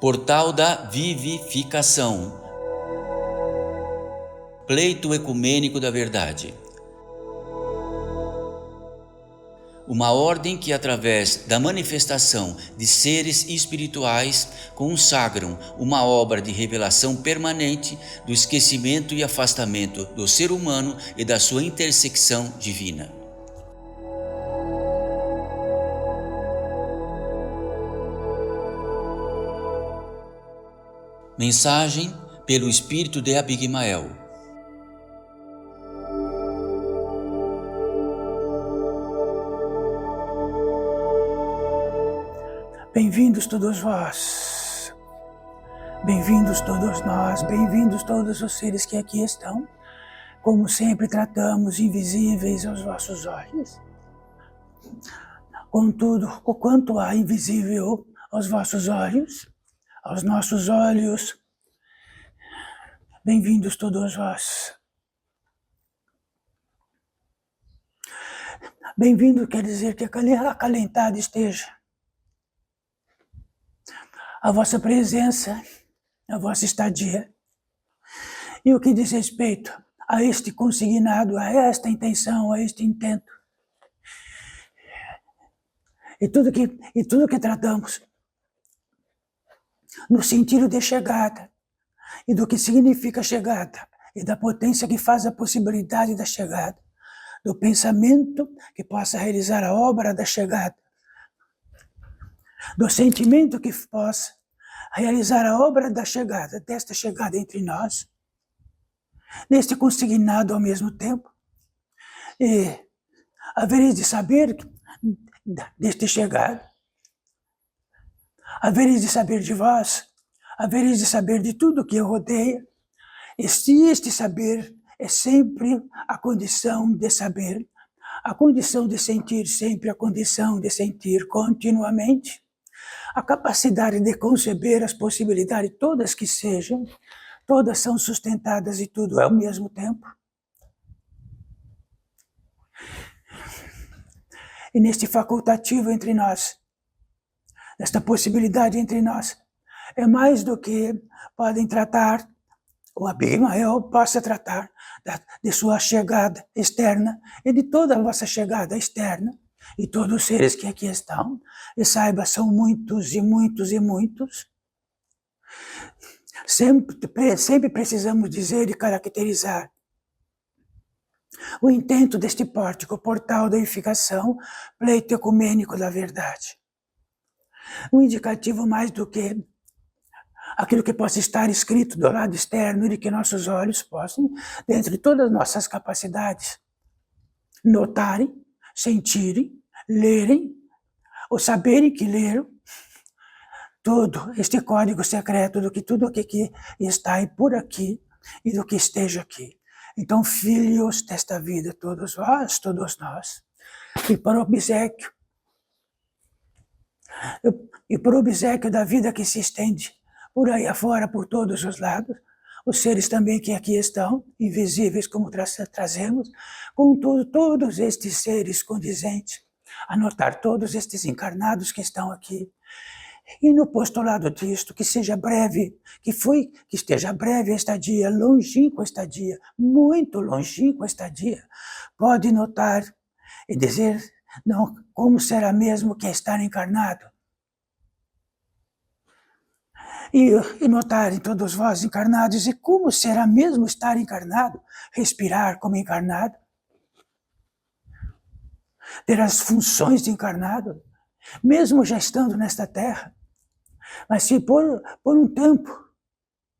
Portal da Vivificação. Pleito Ecumênico da Verdade. Uma ordem que, através da manifestação de seres espirituais, consagram uma obra de revelação permanente do esquecimento e afastamento do ser humano e da sua intersecção divina. Mensagem pelo Espírito de Abigmael. Bem-vindos todos vós, bem-vindos todos nós, bem-vindos todos os seres que aqui estão. Como sempre tratamos invisíveis aos vossos olhos. Contudo, o quanto há invisível aos vossos olhos, aos nossos olhos, bem-vindos todos vós. Bem-vindo quer dizer que acalentado esteja a vossa presença, a vossa estadia. E o que diz respeito a este consignado, a esta intenção, a este intento. E tudo que tratamos no sentido de chegada, e do que significa chegada, e da potência que faz a possibilidade da chegada, do pensamento que possa realizar a obra da chegada, do sentimento que possa realizar a obra da chegada, desta chegada entre nós, neste consignado ao mesmo tempo, e havereis de saber deste chegado, havereis de saber de vós, havereis de saber de tudo que o rodeia, e se este saber é sempre a condição de saber, a condição de sentir sempre, a condição de sentir continuamente, a capacidade de conceber as possibilidades, todas que sejam, todas são sustentadas e tudo é ao mesmo tempo. E neste facultativo entre nós, nesta possibilidade entre nós, é mais do que podem tratar, o Abigmael possa tratar de sua chegada externa e de toda a vossa chegada externa, e todos os seres que aqui estão, e saiba, são muitos e muitos e muitos. Sempre precisamos dizer e caracterizar o intento deste pórtico, portal da edificação, pleito ecumênico da verdade. Um indicativo mais do que aquilo que possa estar escrito do lado externo e de que nossos olhos possam, dentro de todas as nossas capacidades, notarem, sentirem, lerem, ou saberem que leram, todo este código secreto do que tudo o que está e por aqui e do que esteja aqui. Então, filhos desta vida, todos vós, todos nós, e para o obséquio da vida que se estende por aí afora, por todos os lados, os seres também que aqui estão, invisíveis como trazemos, contudo, todos estes seres condizentes, anotar todos estes encarnados que estão aqui, e no postulado disto, que seja breve, que esteja breve a estadia, longínqua estadia, muito longínqua estadia, pode notar e dizer, não, como será mesmo que é estar encarnado? E notarem todos vós encarnados, e como será mesmo estar encarnado, respirar como encarnado, ter as funções de encarnado, mesmo já estando nesta terra, mas se por um tempo,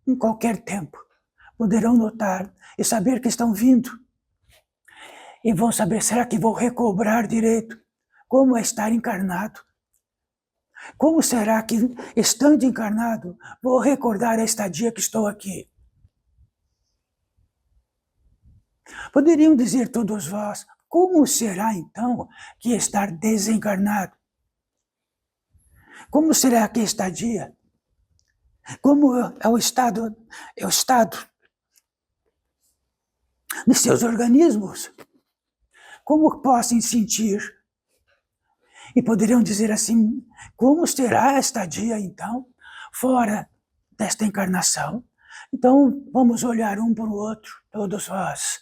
em qualquer tempo, poderão notar e saber que estão vindo, e vão saber, será que vou recobrar direito como é estar encarnado? Como será que, estando encarnado, vou recordar a estadia que estou aqui? Poderiam dizer todos vós, como será então que estar desencarnado? Como será que estadia? Como é o estado de seus organismos? Como possam sentir? E poderiam dizer assim, como será a estadia então? fora desta encarnação. Então, vamos olhar um para o outro, todos nós.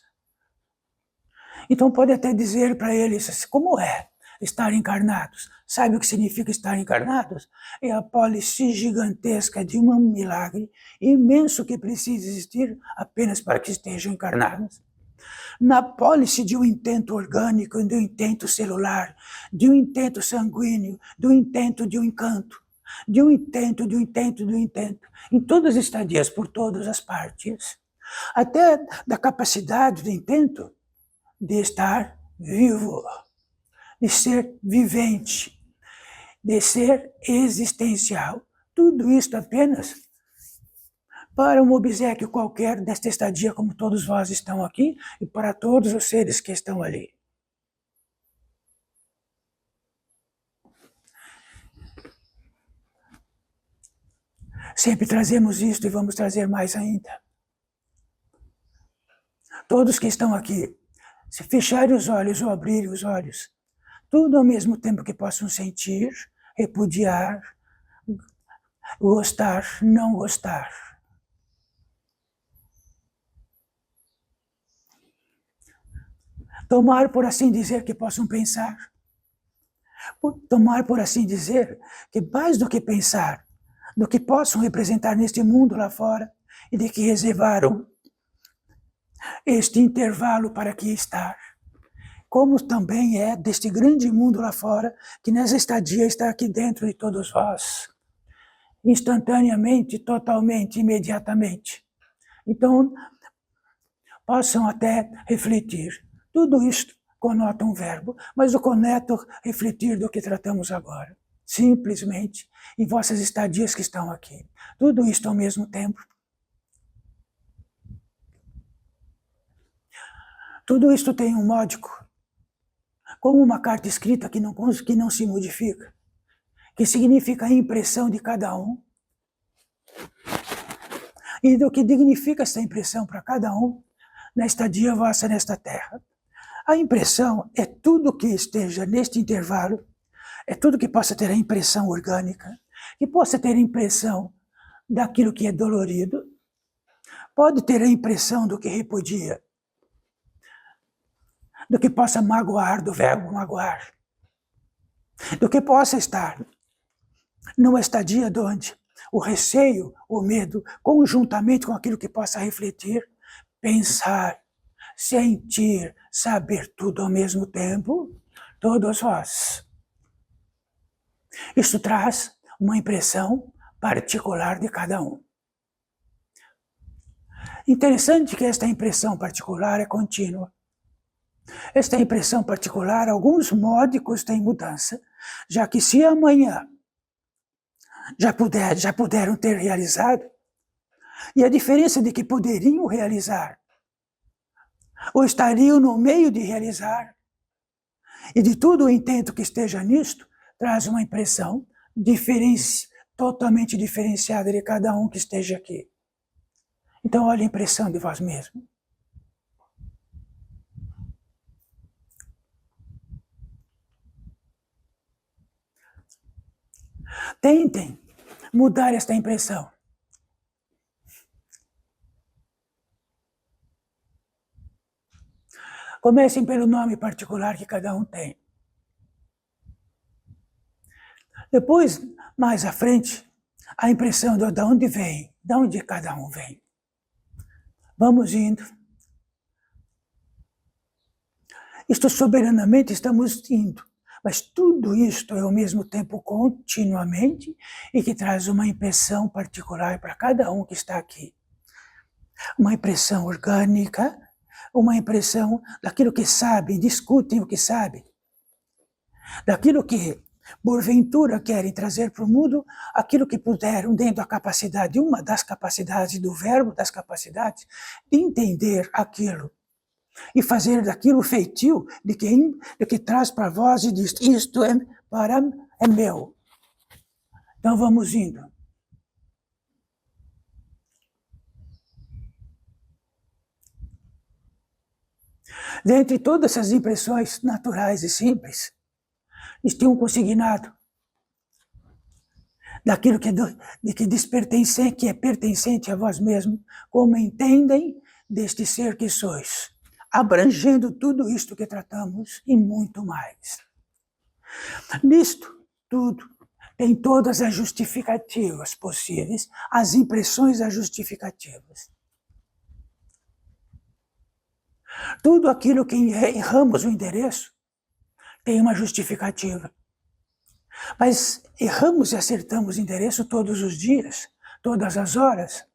Então, pode até dizer para eles como é estar encarnados. Sabe o que significa estar encarnados? É a pólice gigantesca de um milagre imenso que precisa existir apenas para que estejam encarnados. Na pólice de um intento orgânico, de um intento celular, de um intento sanguíneo, do intento de um encanto, de um intento, de um intento, de um intento, em todas as estadias, por todas as partes, até da capacidade do intento de estar vivo, de ser vivente, de ser existencial. Tudo isto apenas para um obséquio qualquer desta estadia, como todos vós estão aqui, e para todos os seres que estão ali. Sempre trazemos isto e vamos trazer mais ainda. Todos que estão aqui, se fecharem os olhos ou abrirem os olhos, tudo ao mesmo tempo que possam sentir, repudiar, gostar, não gostar. Tomar, por assim dizer, que possam pensar. Tomar, por assim dizer, que mais do que pensar, do que possam representar neste mundo lá fora, e de que reservaram este intervalo para aqui estar. Como também é deste grande mundo lá fora, que nessa estadia está aqui dentro de todos vós. Instantaneamente, totalmente, imediatamente. Então, possam até refletir. Tudo isto conota um verbo, mas o conecto refletir do que tratamos agora. Simplesmente, em vossas estadias que estão aqui. Tudo isto ao mesmo tempo. Tudo isto tem um módico, como uma carta escrita que não se modifica, que significa a impressão de cada um, e do que dignifica essa impressão para cada um na estadia vossa nesta terra. A impressão é tudo que esteja neste intervalo, é tudo que possa ter a impressão orgânica, que possa ter a impressão daquilo que é dolorido, pode ter a impressão do que repudia, do que possa magoar, do verbo magoar, do que possa estar numa estadia onde o receio, o medo, conjuntamente com aquilo que possa refletir, pensar, sentir, saber tudo ao mesmo tempo, todos vós. Isso traz uma impressão particular de cada um. Interessante que esta impressão particular é contínua. Esta impressão particular, alguns módicos têm mudança, já que se amanhã já puderam ter realizado, e a diferença de que poderiam realizar, ou estariam no meio de realizar, e de todo o intento que esteja nisto, traz uma impressão totalmente diferenciada de cada um que esteja aqui. Então, olha a impressão de vós mesmos. Tentem mudar esta impressão. Comecem pelo nome particular que cada um tem. Depois, mais à frente, a impressão de onde vem, de onde cada um vem. Vamos indo. Isto soberanamente estamos indo, mas tudo isto é ao mesmo tempo continuamente e que traz uma impressão particular para cada um que está aqui. Uma impressão orgânica, uma impressão daquilo que sabem, discutem o que sabem, daquilo que porventura querem trazer para o mundo, aquilo que puderam dentro da capacidade, uma das capacidades do verbo, das capacidades, de entender aquilo e fazer daquilo feitio de que traz para vós e diz, isto é meu. Então vamos indo. Dentre todas essas impressões naturais e simples, existia um consignado. daquilo que é pertencente a vós mesmos, como entendem deste ser que sois, abrangendo tudo isto que tratamos e muito mais. Nisto tudo, tem todas as justificativas possíveis, as impressões das justificativas. Tudo aquilo que erramos o endereço tem uma justificativa. Mas erramos e acertamos o endereço todos os dias, todas as horas,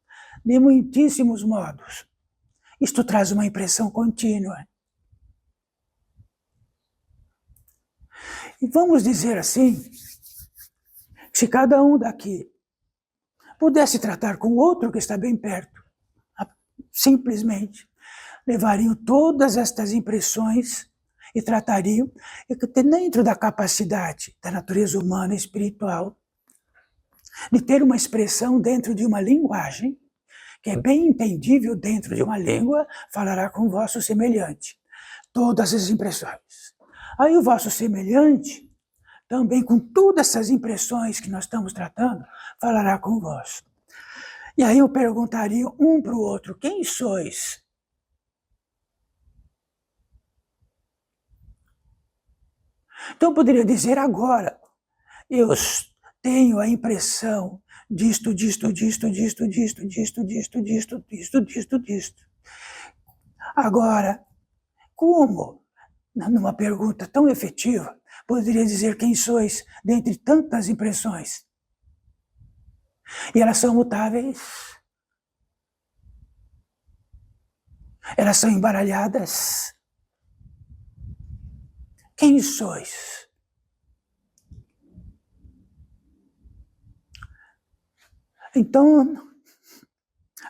de muitíssimos modos. Isto traz uma impressão contínua. E vamos dizer assim, se cada um daqui pudesse tratar com o outro que está bem perto, simplesmente levariam todas estas impressões e tratariam, dentro da capacidade da natureza humana e espiritual, de ter uma expressão dentro de uma linguagem, que é bem entendível dentro de uma língua, falará com o vosso semelhante. Todas as impressões. Aí o vosso semelhante, também com todas essas impressões que nós estamos tratando, falará com vós. E aí eu perguntaria um para o outro, quem sois? Então eu poderia dizer agora, eu tenho a impressão disto. Agora, como, numa pergunta tão efetiva, poderia dizer quem sois dentre tantas impressões? E elas são mutáveis. Elas são embaralhadas. Quem sois? Então,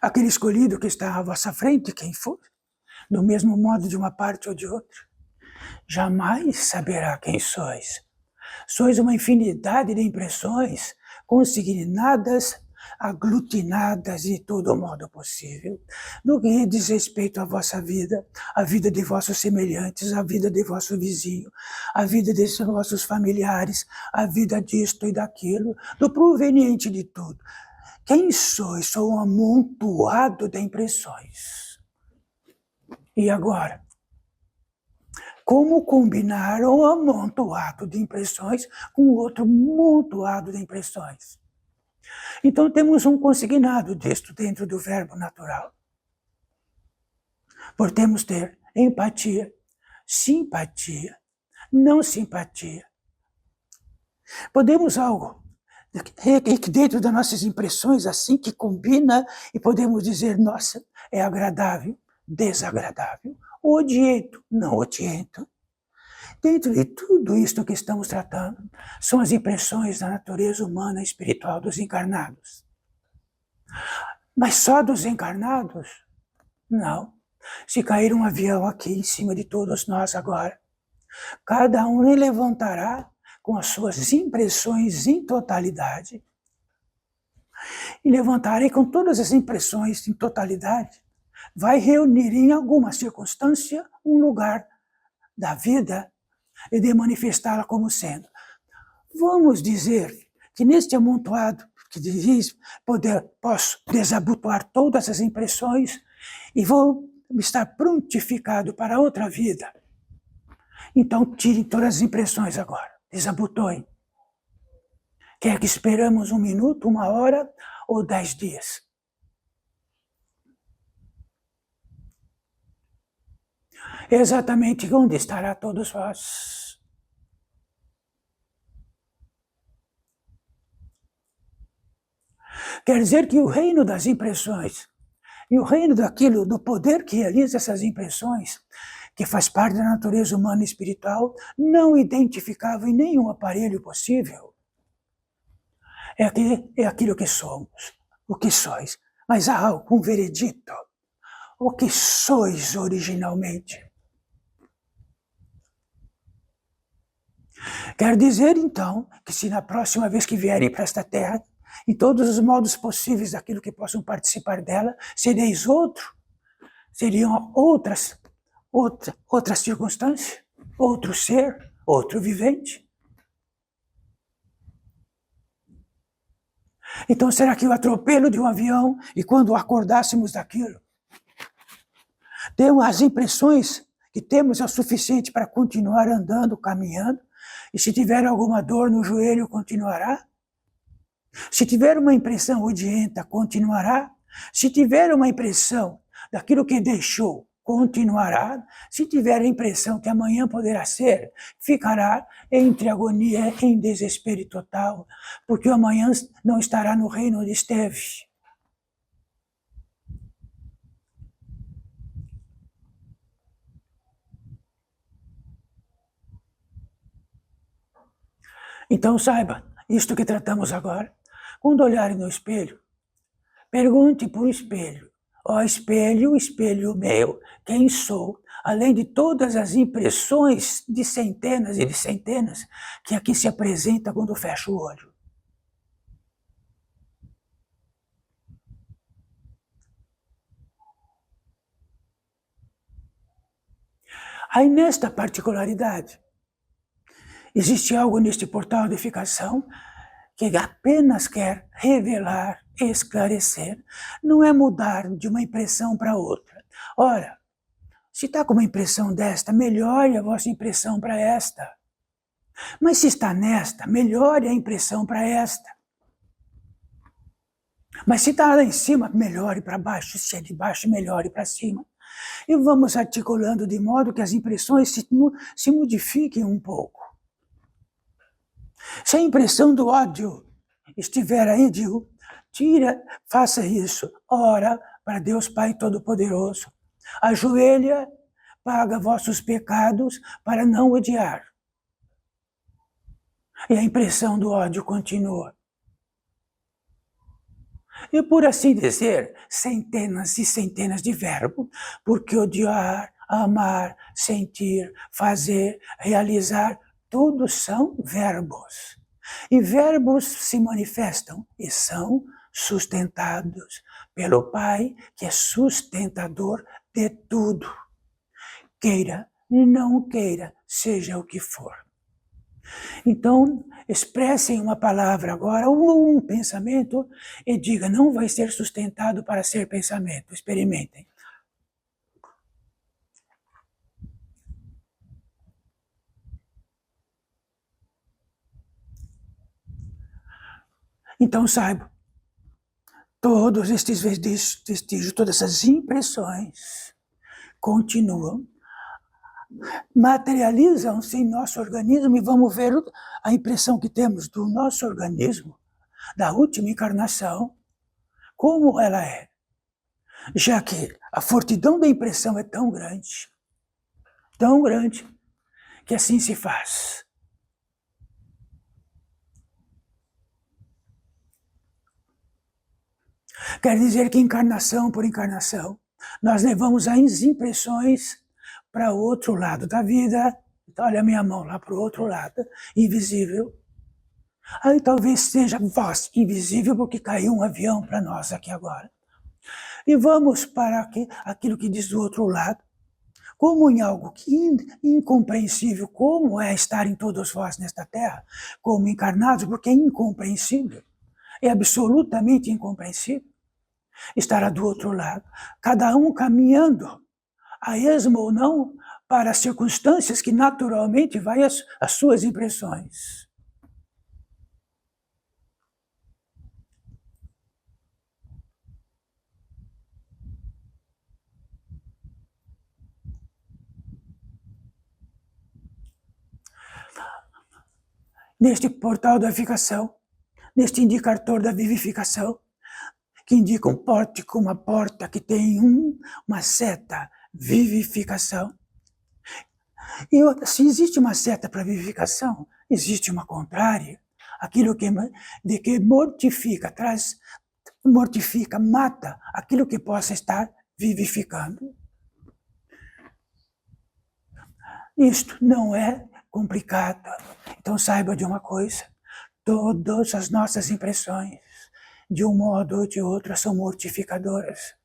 aquele escolhido que está à vossa frente, quem for, do mesmo modo de uma parte ou de outra, jamais saberá quem sois. Sois uma infinidade de impressões consignadas, aglutinadas de todo modo possível, no que diz respeito à vossa vida, à vida de vossos semelhantes, à vida de vosso vizinho, à vida de vossos familiares, à vida disto e daquilo, do proveniente de tudo. Quem sois? Sou um amontoado de impressões. E agora? Como combinar um amontoado de impressões com outro amontoado de impressões? Então temos um consignado disto dentro do verbo natural. Podemos ter empatia, simpatia, não simpatia. Podemos algo que dentro das nossas impressões assim que combina e podemos dizer, nossa, é agradável, desagradável, odiento, não odiento. Dentro de tudo isto que estamos tratando, são as impressões da natureza humana e espiritual dos encarnados. Mas só dos encarnados? Não. Se cair um avião aqui em cima de todos nós agora, cada um levantará com as suas impressões em totalidade. E levantarei com todas as impressões em totalidade, vai reunir em alguma circunstância um lugar da vida e de manifestá-la como sendo. Vamos dizer que neste amontoado que diz, posso desabotoar todas as impressões e vou estar prontificado para outra vida. Então tirem todas as impressões agora, desabotoem. Quer que esperamos 1 minuto, 1 hora ou 10 dias? Exatamente onde estará todos vós. Quer dizer que o reino das impressões e o reino do poder que realiza essas impressões, que faz parte da natureza humana e espiritual, não identificável em nenhum aparelho possível. É aquilo que somos, o que sois. Mas há um veredito. O que sois originalmente. Quer dizer, então, que se na próxima vez que vierem para esta terra, em todos os modos possíveis daquilo que possam participar dela, sereis outro, seriam outra circunstância, outro ser, outro vivente. Então, será que o atropelo de um avião, e quando acordássemos daquilo, as impressões que temos é o suficiente para continuar andando, caminhando, e se tiver alguma dor no joelho, continuará? Se tiver uma impressão odienta, continuará? Se tiver uma impressão daquilo que deixou, continuará? Se tiver a impressão que amanhã poderá ser, ficará entre agonia e desespero total, porque o amanhã não estará no reino onde esteve. Então saiba, isto que tratamos agora, quando olharem no espelho, pergunte para o espelho, ó espelho, espelho meu, quem sou? Além de todas as impressões de centenas e de centenas que aqui se apresenta quando fecha o olho. Aí nesta particularidade, existe algo neste portal de edificação que apenas quer revelar, esclarecer, não é mudar de uma impressão para outra. Ora, se está com uma impressão desta, melhore a vossa impressão para esta. Mas se está nesta, melhore a impressão para esta. Mas se está lá em cima, melhore para baixo. Se é de baixo, melhore para cima. E vamos articulando de modo que as impressões se modifiquem um pouco. Se a impressão do ódio estiver aí, digo, tira, faça isso. Ora para Deus Pai Todo-Poderoso. Ajoelha, paga vossos pecados para não odiar. E a impressão do ódio continua. E por assim dizer, centenas e centenas de verbos, porque odiar, amar, sentir, fazer, realizar, tudo são verbos. E verbos se manifestam e são sustentados pelo Pai, que é sustentador de tudo. Queira, não queira, seja o que for. Então, expressem uma palavra agora, ou um pensamento, e diga, não vai ser sustentado para ser pensamento. Experimentem. Então, saiba, todos estes vestígios, todas essas impressões continuam, materializam-se em nosso organismo e vamos ver a impressão que temos do nosso organismo, da última encarnação, como ela é. Já que a fortidão da impressão é tão grande, que assim se faz. Quer dizer que encarnação por encarnação, nós levamos as impressões para o outro lado da vida. Olha a minha mão lá para o outro lado, invisível. Aí talvez seja voz invisível porque caiu um avião para nós aqui agora. E vamos para aquilo que diz do outro lado, como em algo que incompreensível, como é estar em todos vós nesta terra, como encarnados, porque é incompreensível, é absolutamente incompreensível. Estará do outro lado, cada um caminhando, a esmo ou não, para as circunstâncias que naturalmente vai as suas impressões. Neste portal da vivificação, neste indicador da vivificação, que indica um pórtico, uma porta que tem uma seta, vivificação. E se existe uma seta para vivificação, existe uma contrária, aquilo que mortifica, mata aquilo que possa estar vivificando. Isto não é complicado. Então saiba de uma coisa, todas as nossas impressões, de um modo ou de outro, são mortificadoras.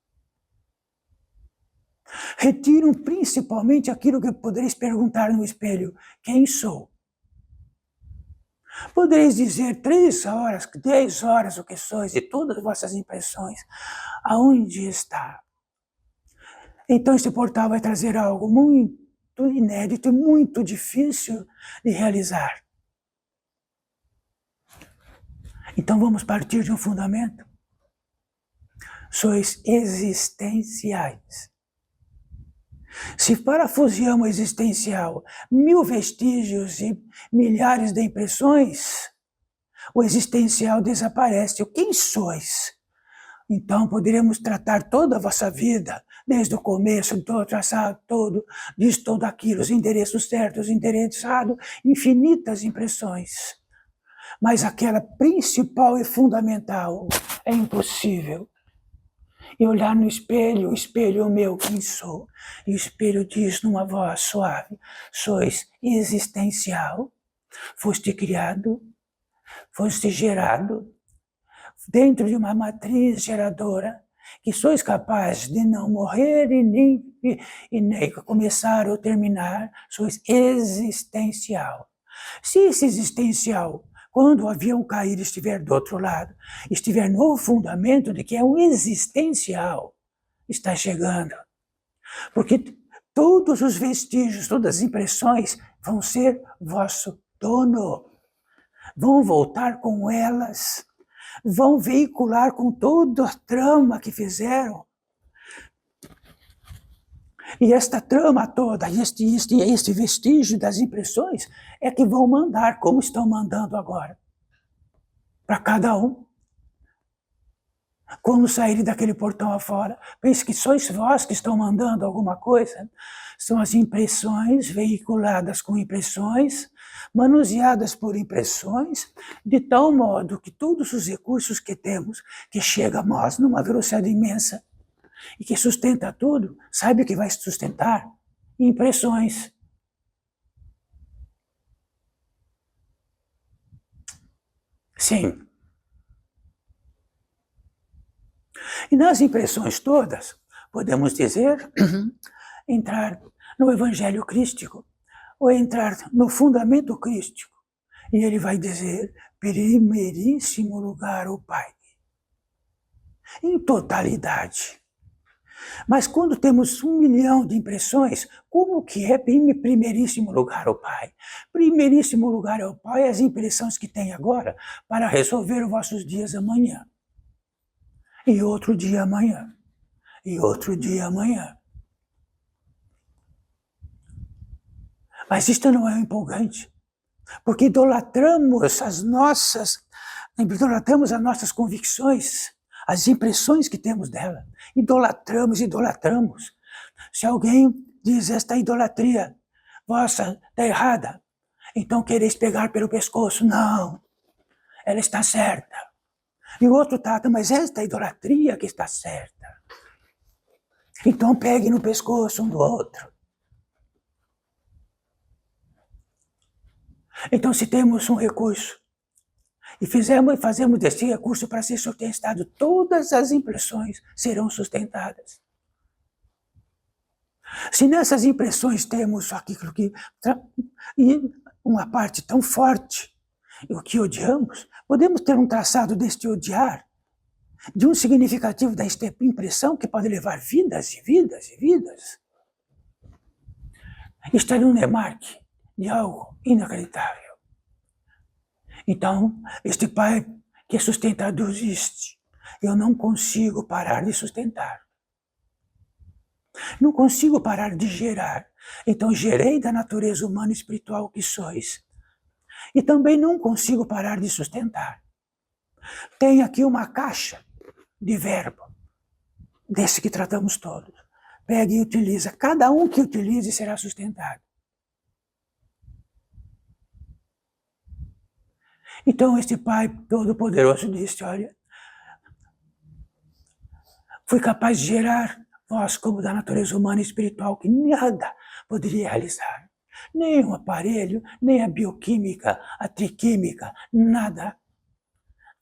Retiram principalmente aquilo que podereis perguntar no espelho, quem sou? Podereis dizer 3 horas, 10 horas o que sois, e todas as vossas impressões, aonde está? Então esse portal vai trazer algo muito inédito e muito difícil de realizar. Então vamos partir de um fundamento. Sois existenciais. Se para a fusão existencial 1000 vestígios e milhares de impressões, o existencial desaparece. O quem sois? Então poderemos tratar toda a vossa vida, desde o começo, todo traçado, todo, disso, todo aquilo, os endereços certos, endereçado, infinitas impressões. Mas aquela principal e fundamental é impossível. E olhar no espelho, o espelho meu, quem sou? E o espelho diz numa voz suave, sois existencial, foste criado, foste gerado, dentro de uma matriz geradora, que sois capaz de não morrer e nem começar ou terminar, sois existencial. Se esse existencial, quando o avião cair e estiver do outro lado, estiver no fundamento de que é um existencial, está chegando. Porque todos os vestígios, todas as impressões vão ser vosso dono. Vão voltar com elas, vão veicular com toda a trama que fizeram. E esta trama toda, este vestígio das impressões, é que vão mandar, como estão mandando agora, para cada um. Quando saírem daquele portão afora, pense que sois vós que estão mandando alguma coisa. São as impressões veiculadas com impressões, manuseadas por impressões, de tal modo que todos os recursos que temos, que chega a nós numa velocidade imensa, e que sustenta tudo, sabe o que vai sustentar? Impressões. Sim. E nas impressões todas, podemos dizer, entrar no Evangelho crístico, ou entrar no fundamento crístico. E ele vai dizer, primeiríssimo lugar o Pai. Em totalidade. Mas quando temos 1 milhão de impressões, como que é em primeiríssimo lugar o Pai? Primeiríssimo lugar é o Pai, as impressões que tem agora, para resolver os vossos dias amanhã. E outro dia amanhã. E outro dia amanhã. Mas isto não é empolgante, porque idolatramos as nossas convicções, as impressões que temos dela. Idolatramos. Se alguém diz esta idolatria vossa está errada, então quereis pegar pelo pescoço. Não, ela está certa. E o outro trata, mas esta idolatria que está certa. Então pegue no pescoço um do outro. Então se temos um recurso, e fazemos desse recurso para ser sustentado, todas as impressões serão sustentadas. Se nessas impressões temos aquilo que e uma parte tão forte, o que odiamos, podemos ter um traçado deste odiar, de um significativo da impressão que pode levar vidas e vidas e vidas. Isto é um remarque de algo inacreditável. Então, este Pai que é sustentador existe. Eu não consigo parar de sustentar. Não consigo parar de gerar. Então, gerei da natureza humana e espiritual que sois. E também não consigo parar de sustentar. Tem aqui uma caixa de verbo, desse que tratamos todos. Pega e utiliza. Cada um que utilize será sustentado. Então este Pai Todo-Poderoso disse, olha, fui capaz de gerar vós como da natureza humana e espiritual que nada poderia realizar. Nem um aparelho, nem a bioquímica, a triquímica, nada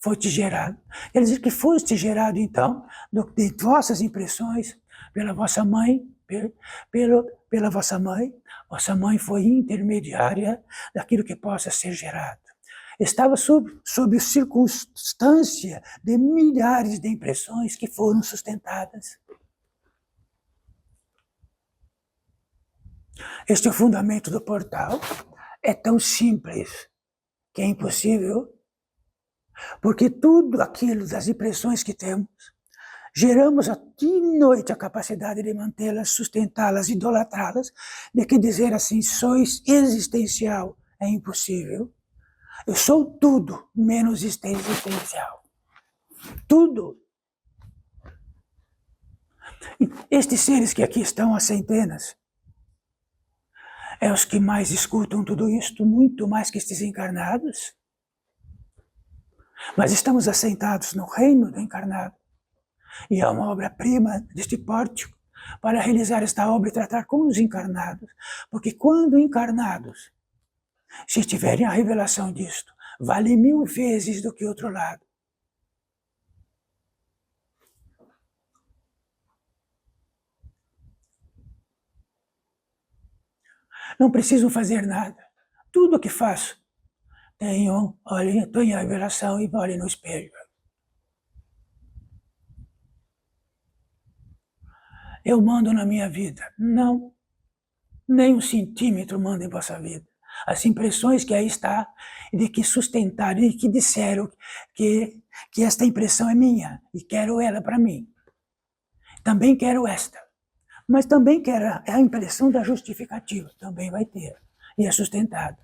foi-te gerado. Quer dizer que foste gerado então de vossas impressões pela vossa mãe, pela vossa mãe. Vossa mãe foi intermediária daquilo que possa ser gerado. estava sob circunstância de milhares de impressões que foram sustentadas. Este é o fundamento do portal. É tão simples que é impossível, porque tudo aquilo das impressões que temos, geramos de noite a capacidade de mantê-las, sustentá-las, idolatrá-las, de que dizer assim, sois existencial, é impossível. Eu sou tudo menos existencial. Tudo. Estes seres que aqui estão há centenas, é os que mais escutam tudo isto, muito mais que estes encarnados. Mas estamos assentados no reino do encarnado. E é uma obra-prima deste pórtico para realizar esta obra e tratar com os encarnados. Porque quando encarnados, se tiverem a revelação disto, vale 1000 vezes do que outro lado. Não preciso fazer nada. Tudo o que faço, tenho a revelação e olhem no espelho. Eu mando na minha vida. Não. Nem 1 centímetro manda em vossa vida. As impressões que aí está, de que sustentaram e que disseram que esta impressão é minha e quero ela para mim. Também quero esta. Mas também quero a impressão da justificativa. Também vai ter. E é sustentado.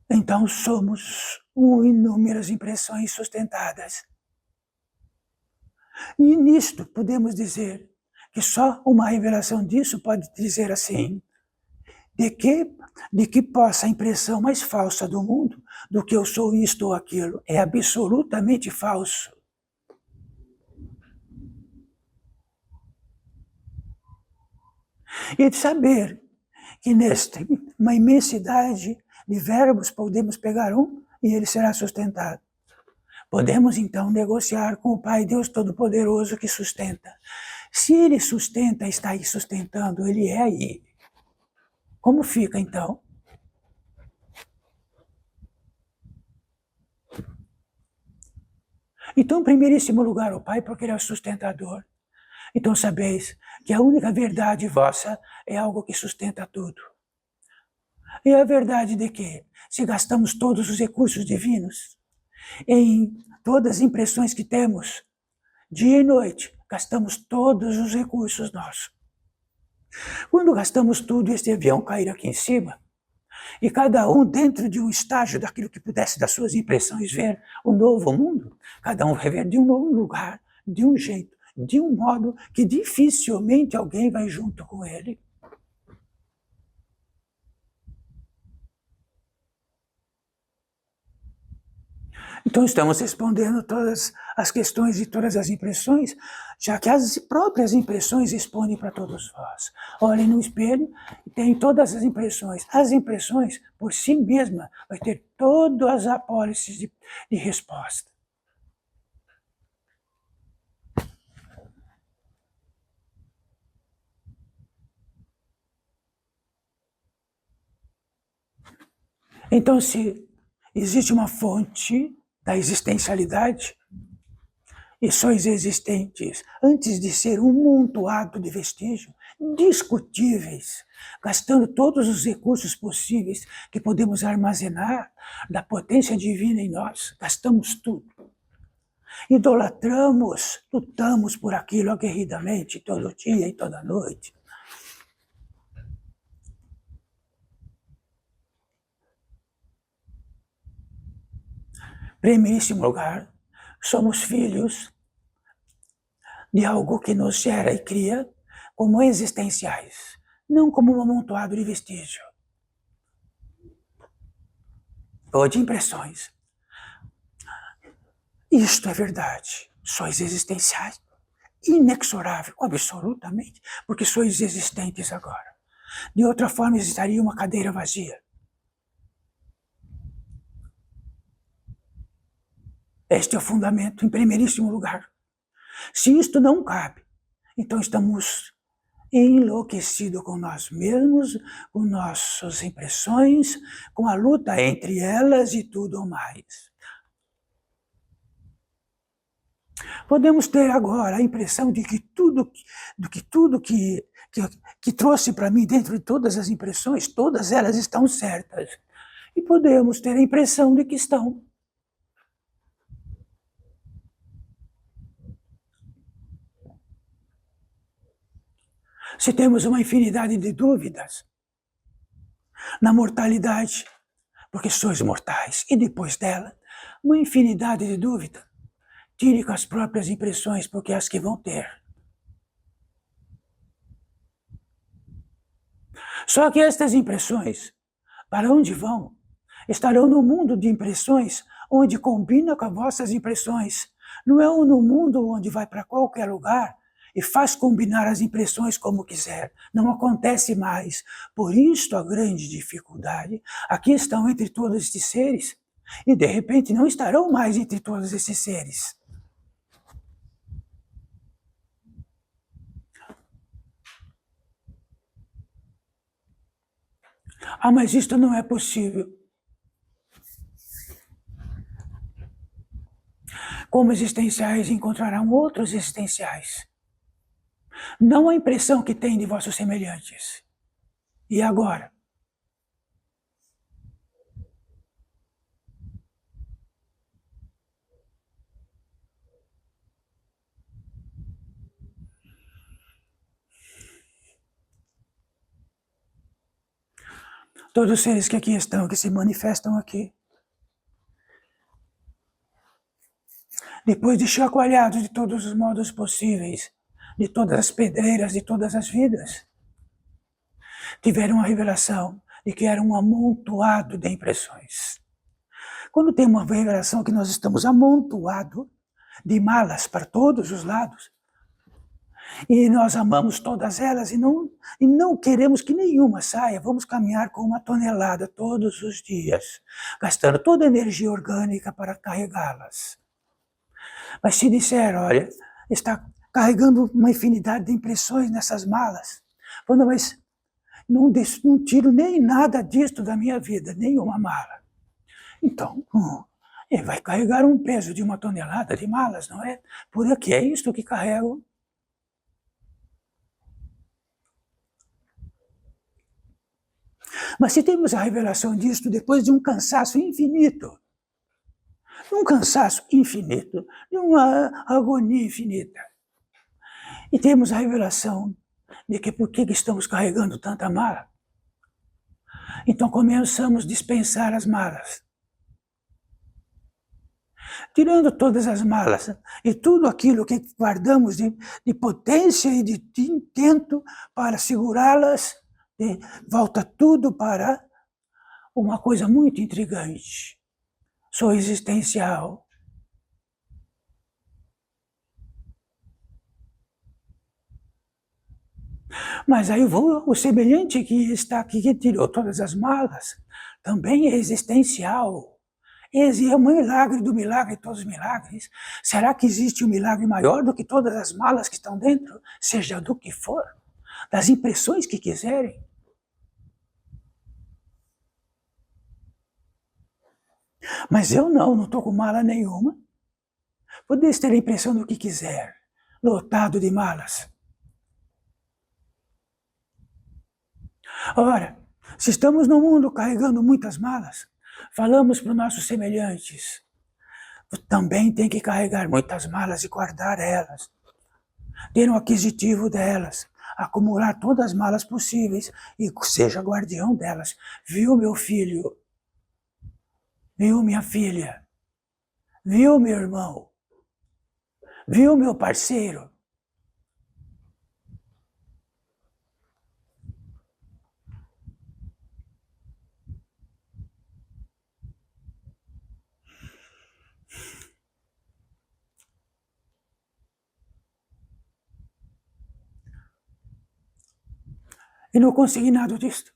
Então somos inúmeras impressões sustentadas. E nisto podemos dizer que só uma revelação disso pode dizer assim, de que possa a impressão mais falsa do mundo, do que eu sou isto ou aquilo, é absolutamente falso. E de saber que nesta uma imensidade de verbos podemos pegar um e ele será sustentado. Podemos então negociar com o Pai Deus Todo-Poderoso que sustenta. Se Ele sustenta, está aí sustentando, Ele é aí. Como fica então? Então, em primeiríssimo lugar, o Pai, porque Ele é o sustentador. Então sabeis que a única verdade vossa é algo que sustenta tudo. E a verdade de que, se gastamos todos os recursos divinos, em todas as impressões que temos, dia e noite, gastamos todos os recursos nossos. Quando gastamos tudo, este avião cair aqui em cima, e cada um dentro de um estágio daquilo que pudesse das suas impressões ver o novo mundo, cada um vai ver de um novo lugar, de um jeito, de um modo que dificilmente alguém vai junto com ele. Então estamos respondendo todas as questões e todas as impressões, já que as próprias impressões respondem para todos vós. Olhem no espelho e tem todas as impressões. As impressões, por si mesma, vai ter todas as apólices de resposta. Então, se existe uma fonte da existencialidade, e sois existentes antes de ser um montoado de vestígios discutíveis, gastando todos os recursos possíveis que podemos armazenar da potência divina em nós, gastamos tudo. Idolatramos, lutamos por aquilo aguerridamente todo dia e toda noite. Em primeiríssimo lugar, somos filhos de algo que nos gera e cria como existenciais, não como um amontoado de vestígio ou de impressões. Isto é verdade, sois existenciais, inexorável, absolutamente, porque sois existentes agora. De outra forma, existiria uma cadeira vazia. Este é o fundamento, em primeiríssimo lugar. Se isto não cabe, então estamos enlouquecido com nós mesmos, com nossas impressões, com a luta entre elas e tudo mais. Podemos ter agora a impressão de que tudo que trouxe para mim dentro de todas as impressões, todas elas estão certas. E podemos ter a impressão de que estão. Se temos uma infinidade de dúvidas na mortalidade, porque sois mortais, e depois dela, uma infinidade de dúvidas, tire com as próprias impressões, porque é as que vão ter. Só que estas impressões, para onde vão? Estarão no mundo de impressões, onde combina com as vossas impressões. Não é no mundo onde vai para qualquer lugar e faz combinar as impressões como quiser. Não acontece mais. Por isso a grande dificuldade. Aqui estão entre todos estes seres e de repente não estarão mais entre todos esses seres. Ah, mas isto não é possível. Como existenciais encontrarão outros existenciais. Não a impressão que têm de vossos semelhantes. E agora? Todos os seres que aqui estão, que se manifestam aqui, depois de chacoalhados de todos os modos possíveis, de todas as pedreiras, de todas as vidas, tiveram a revelação de que era um amontoado de impressões. Quando tem uma revelação que nós estamos amontoado de malas para todos os lados, e nós amamos todas elas e não queremos que nenhuma saia, vamos caminhar com 1 tonelada todos os dias, gastando toda a energia orgânica para carregá-las. Mas se disser, olha, está carregando uma infinidade de impressões nessas malas, falando, mas não tiro nem nada disto da minha vida, nenhuma mala. Então, ele vai carregar um peso de 1 tonelada de malas, não é? Por aqui é isto que carrego. Mas se temos a revelação disto depois de um cansaço infinito, de uma agonia infinita, e temos a revelação de que por que estamos carregando tanta mala, então começamos a dispensar as malas. Tirando todas as malas e tudo aquilo que guardamos de potência e de intento para segurá-las, volta tudo para uma coisa muito intrigante. Sou existencial. Mas aí o semelhante que está aqui, que tirou todas as malas, também é existencial. Esse é um milagre do milagre de todos os milagres. Será que existe um milagre maior do que todas as malas que estão dentro, seja do que for, das impressões que quiserem? Mas eu não estou com mala nenhuma. Podeis ter a impressão do que quiser, lotado de malas. Ora, se estamos no mundo carregando muitas malas, falamos para os nossos semelhantes, também tem que carregar muitas malas e guardar elas, ter um aquisitivo delas, acumular todas as malas possíveis e seja guardião delas. Viu, meu filho? Viu, minha filha? Viu, meu irmão? Viu, meu parceiro? E no consignado disto,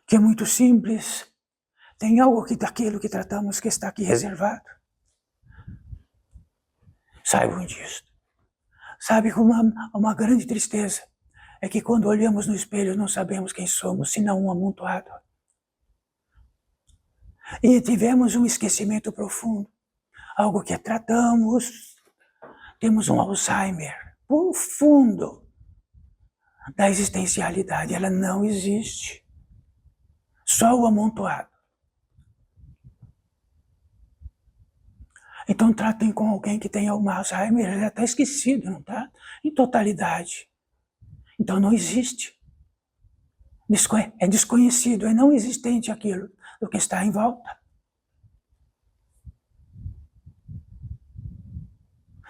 que é muito simples, tem algo aqui daquilo que tratamos que está aqui reservado. Saibam disto. Sabe que uma grande tristeza é que quando olhamos no espelho não sabemos quem somos, senão um amontoado. E tivemos um esquecimento profundo, algo que tratamos, temos um Alzheimer profundo da existencialidade, ela não existe, só o amontoado. Então tratem com alguém que tenha um Alzheimer, ele já está esquecido, não está? Em totalidade. Então não existe. É desconhecido, é não existente aquilo do que está em volta.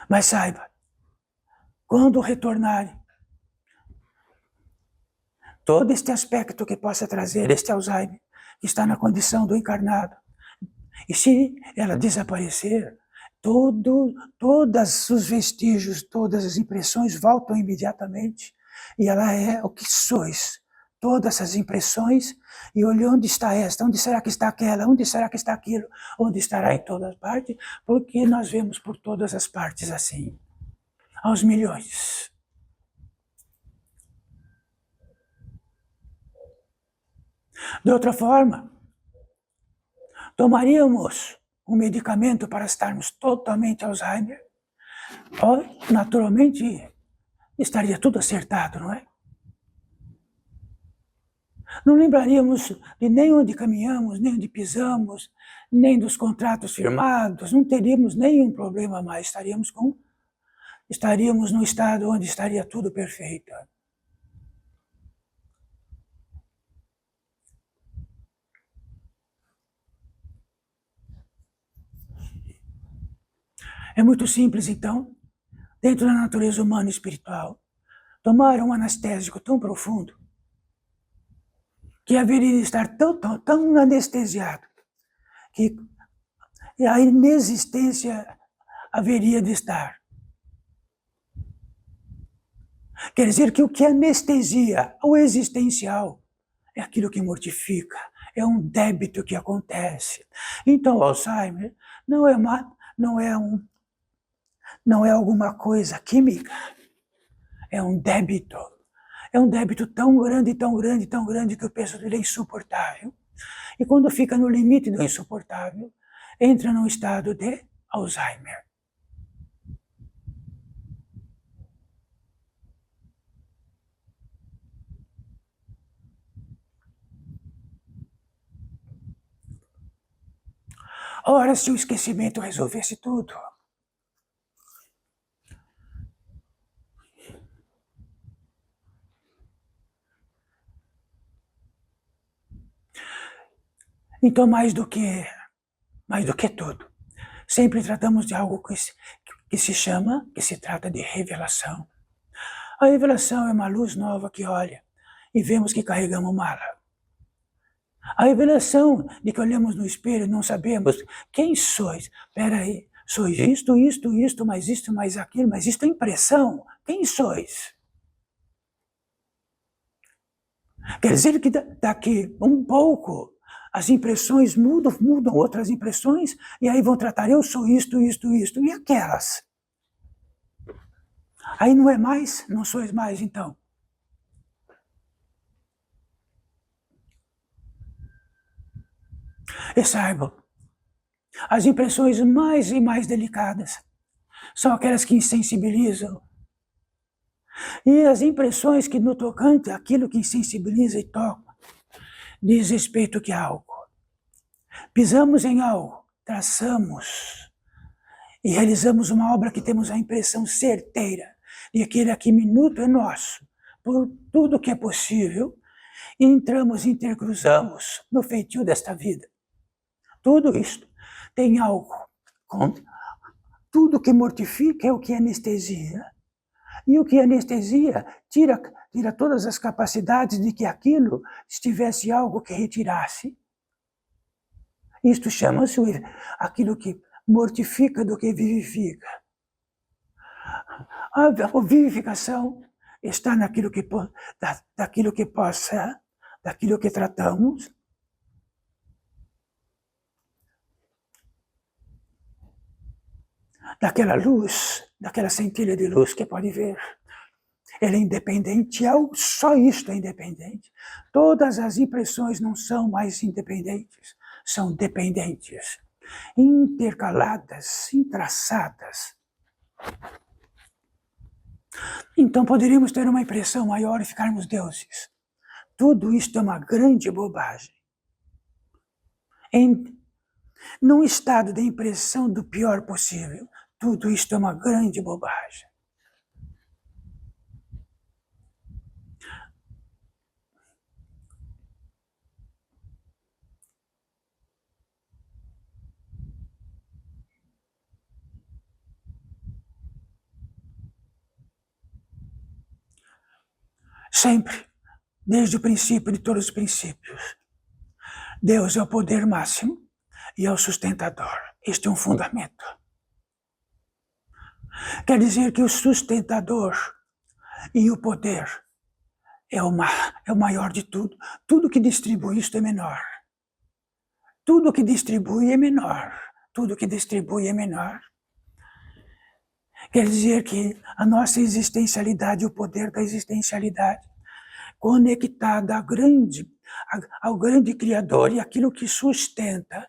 Mas saiba, quando retornarem, todo este aspecto que possa trazer este Alzheimer, que está na condição do encarnado, e se ela desaparecer, todos os vestígios, todas as impressões voltam imediatamente, e ela é o que sois. Todas essas impressões, e olhe onde está esta, onde será que está aquela, onde será que está aquilo, onde estará em todas as partes, porque nós vemos por todas as partes assim, aos milhões. De outra forma, tomaríamos um medicamento para estarmos totalmente Alzheimer, naturalmente estaria tudo acertado, não é? Não lembraríamos de nem onde caminhamos, nem onde pisamos, nem dos contratos firmados, não teríamos nenhum problema mais, estaríamos num estado onde estaria tudo perfeito. É muito simples, então, dentro da natureza humana e espiritual, tomar um anestésico tão profundo que haveria de estar tão anestesiado que a inexistência haveria de estar. Quer dizer que o que anestesia o existencial é aquilo que mortifica, é um débito que acontece. Então, o Alzheimer não é alguma coisa química, é um débito. É um débito tão grande, tão grande, tão grande que o peso dele é insuportável. E quando fica no limite do insuportável, entra num estado de Alzheimer. Ora, se o esquecimento resolvesse tudo. Então, mais do que tudo, sempre tratamos de algo que se trata de revelação. A revelação é uma luz nova que olha e vemos que carregamos mala. A revelação de que olhamos no espelho e não sabemos quem sois. Espera aí, sois isto, mais aquilo, mas isto é impressão. Quem sois? Quer dizer que daqui um pouco as impressões mudam outras impressões, e aí vão tratar, eu sou isto, e aquelas? Aí não é mais, não sois mais então. E saibam, as impressões mais e mais delicadas são aquelas que insensibilizam. E as impressões que no tocante àquilo que insensibiliza e toca, diz respeito que algo. Pisamos em algo, traçamos e realizamos uma obra que temos a impressão certeira de que aquele minuto é nosso, por tudo que é possível, e entramos, intercruzamos no feitio desta vida. Tudo isto tem algo, tudo que mortifica é o que anestesia. E o que anestesia tira todas as capacidades de que aquilo estivesse algo que retirasse. Isto chama-se aquilo que mortifica do que vivifica. A vivificação está naquilo daquilo que tratamos. daquela luz, daquela centelha de luz que pode ver. Ele é independente, só isto é independente. Todas as impressões não são mais independentes, são dependentes, intercaladas, entrelaçadas. Então poderíamos ter uma impressão maior e ficarmos deuses. Tudo isto é uma grande bobagem. Num estado de impressão do pior possível, tudo isto é uma grande bobagem. Sempre, desde o princípio de todos os princípios, Deus é o poder máximo e é o sustentador. Este é um fundamento. Quer dizer que o sustentador e o poder é o maior de tudo. Tudo que distribui isto é menor. Tudo que distribui é menor. Tudo que distribui é menor. Quer dizer que a nossa existencialidade, o poder da existencialidade, conectada ao grande Criador e aquilo que sustenta,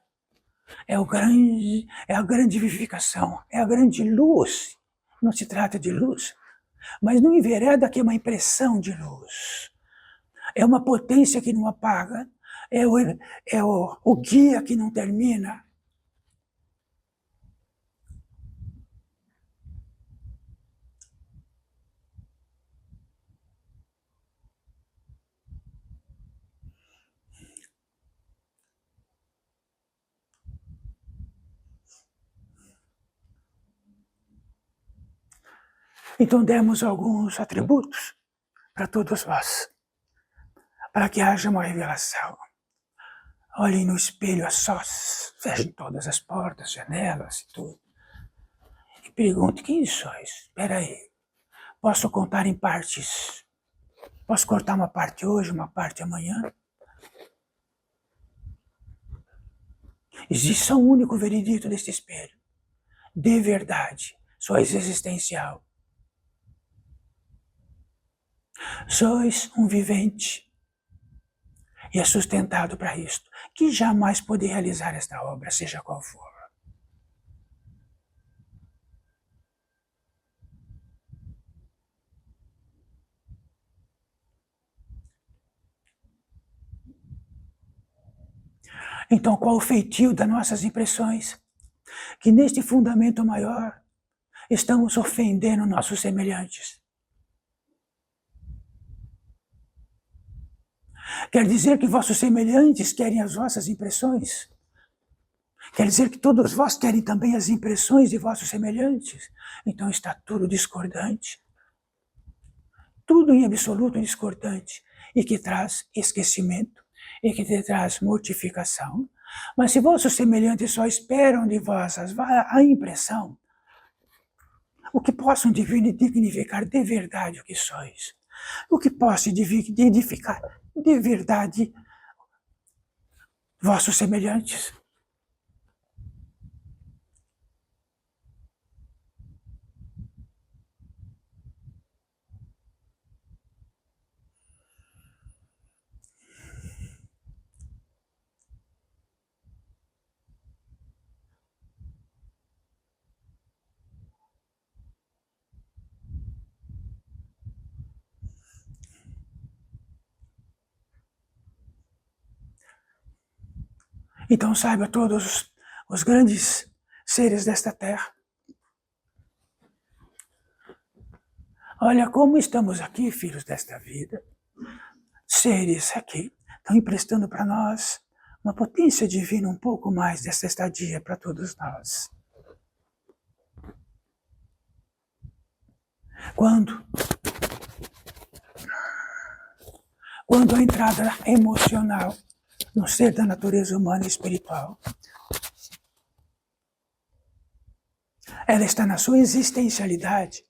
é a grande vivificação, é a grande luz. Não se trata de luz, mas não envereda que é uma impressão de luz. É uma potência que não apaga, é o guia que não termina. Então demos alguns atributos para todos vós, para que haja uma revelação. Olhem no espelho a sós, fechem todas as portas, janelas e tudo. E pergunte, quem sois? Espera aí, posso contar em partes? Posso cortar uma parte hoje, uma parte amanhã? Existe só um único veredito deste espelho. De verdade, sois existencial. Sois um vivente e é sustentado para isto, que jamais pode realizar esta obra, seja qual for. Então, qual o feitio das nossas impressões? Que neste fundamento maior estamos ofendendo nossos semelhantes. Quer dizer que vossos semelhantes querem as vossas impressões? Quer dizer que todos vós querem também as impressões de vossos semelhantes? Então está tudo discordante. Tudo em absoluto discordante. E que traz esquecimento. E que te traz mortificação. Mas se vossos semelhantes só esperam de vós a impressão, o que possam dignificar de verdade o que sois? O que possa edificar de verdade vossos semelhantes? Então saiba todos os grandes seres desta terra. Olha como estamos aqui, filhos desta vida. Seres aqui estão emprestando para nós uma potência divina um pouco mais dessa estadia para todos nós. Quando a entrada emocional no ser da natureza humana e espiritual, ela está na sua existencialidade,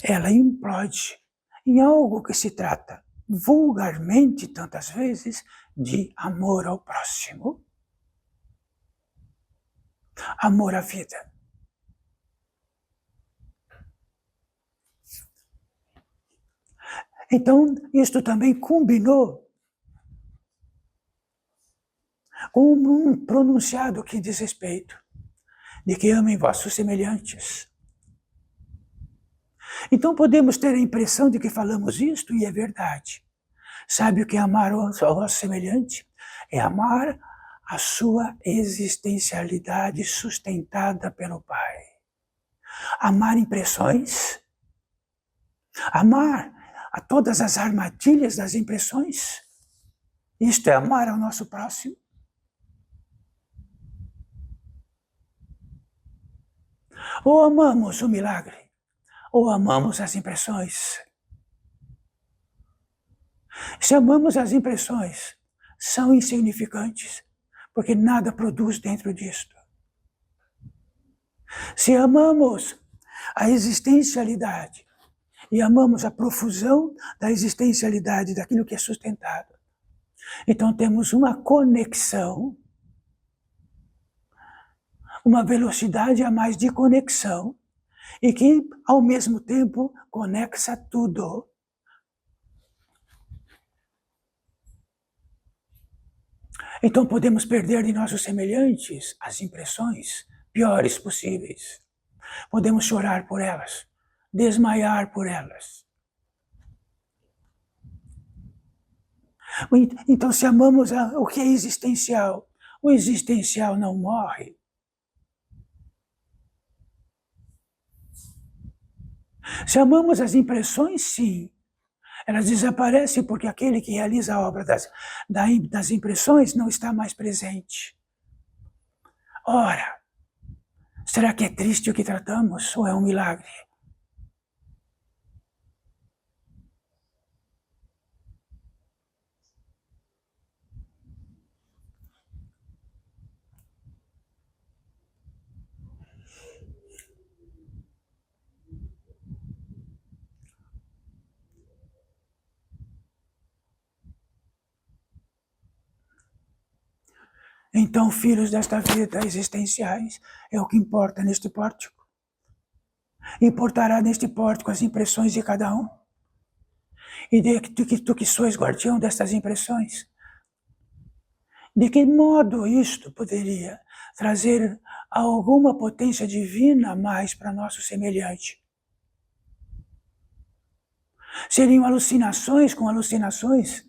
ela implode em algo que se trata vulgarmente, tantas vezes, de amor ao próximo, amor à vida. Então, isto também combinou com um pronunciado que diz respeito de que amem vossos semelhantes. Então podemos ter a impressão de que falamos isto e é verdade. Sabe o que é amar o vosso semelhante? É amar a sua existencialidade sustentada pelo Pai. Amar impressões, amar a todas as armadilhas das impressões. Isto é amar ao nosso próximo. Ou amamos o milagre, ou amamos as impressões. Se amamos as impressões, são insignificantes, porque nada produz dentro disto. Se amamos a existencialidade e amamos a profusão da existencialidade daquilo que é sustentado, então temos uma conexão, uma velocidade a mais de conexão, e que, ao mesmo tempo, conexa tudo. Então podemos perder de nossos semelhantes as impressões piores possíveis. Podemos chorar por elas, desmaiar por elas. Então, se amamos o que é existencial, o existencial não morre. Se amamos as impressões, sim, elas desaparecem porque aquele que realiza a obra das impressões não está mais presente. Ora, será que é triste o que tratamos ou é um milagre? Então, filhos desta vida existenciais, é o que importa neste pórtico. Importará neste pórtico as impressões de cada um. E tu que sois guardião destas impressões, de que modo isto poderia trazer alguma potência divina a mais para nosso semelhante? Seriam alucinações com alucinações?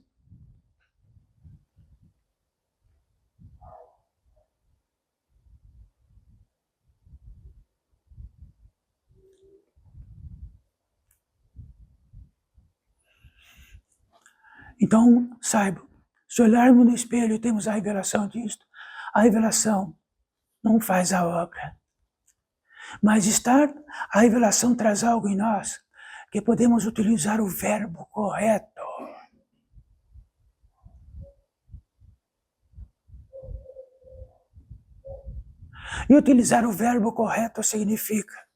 Então, saibam, se olharmos no espelho e temos a revelação disto, a revelação não faz a obra. Mas a revelação traz algo em nós, que podemos utilizar o verbo correto. E utilizar o verbo correto significa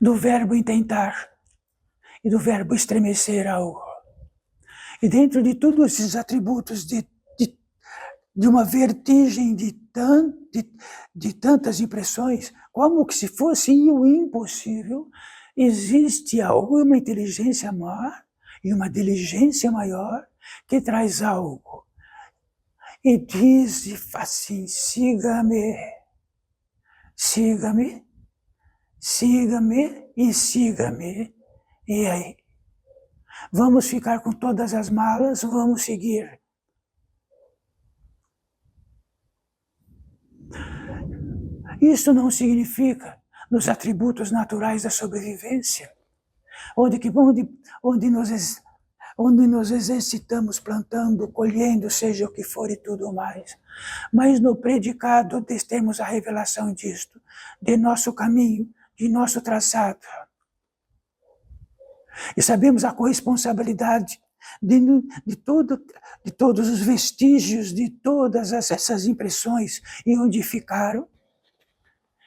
do verbo intentar e do verbo estremecer algo. E dentro de todos esses atributos de uma vertigem de tantas impressões, como que se fosse o impossível, existe alguma inteligência maior e uma diligência maior que traz algo. E diz assim: siga-me, siga-me, siga-me e siga-me. E aí? Vamos ficar com todas as malas, vamos seguir. Isso não significa nos atributos naturais da sobrevivência, onde nos exercitamos plantando, colhendo, seja o que for e tudo mais, mas no predicado de termos a revelação disto, de nosso caminho, de nosso traçado. E sabemos a corresponsabilidade de todos os vestígios, de todas essas impressões e onde ficaram.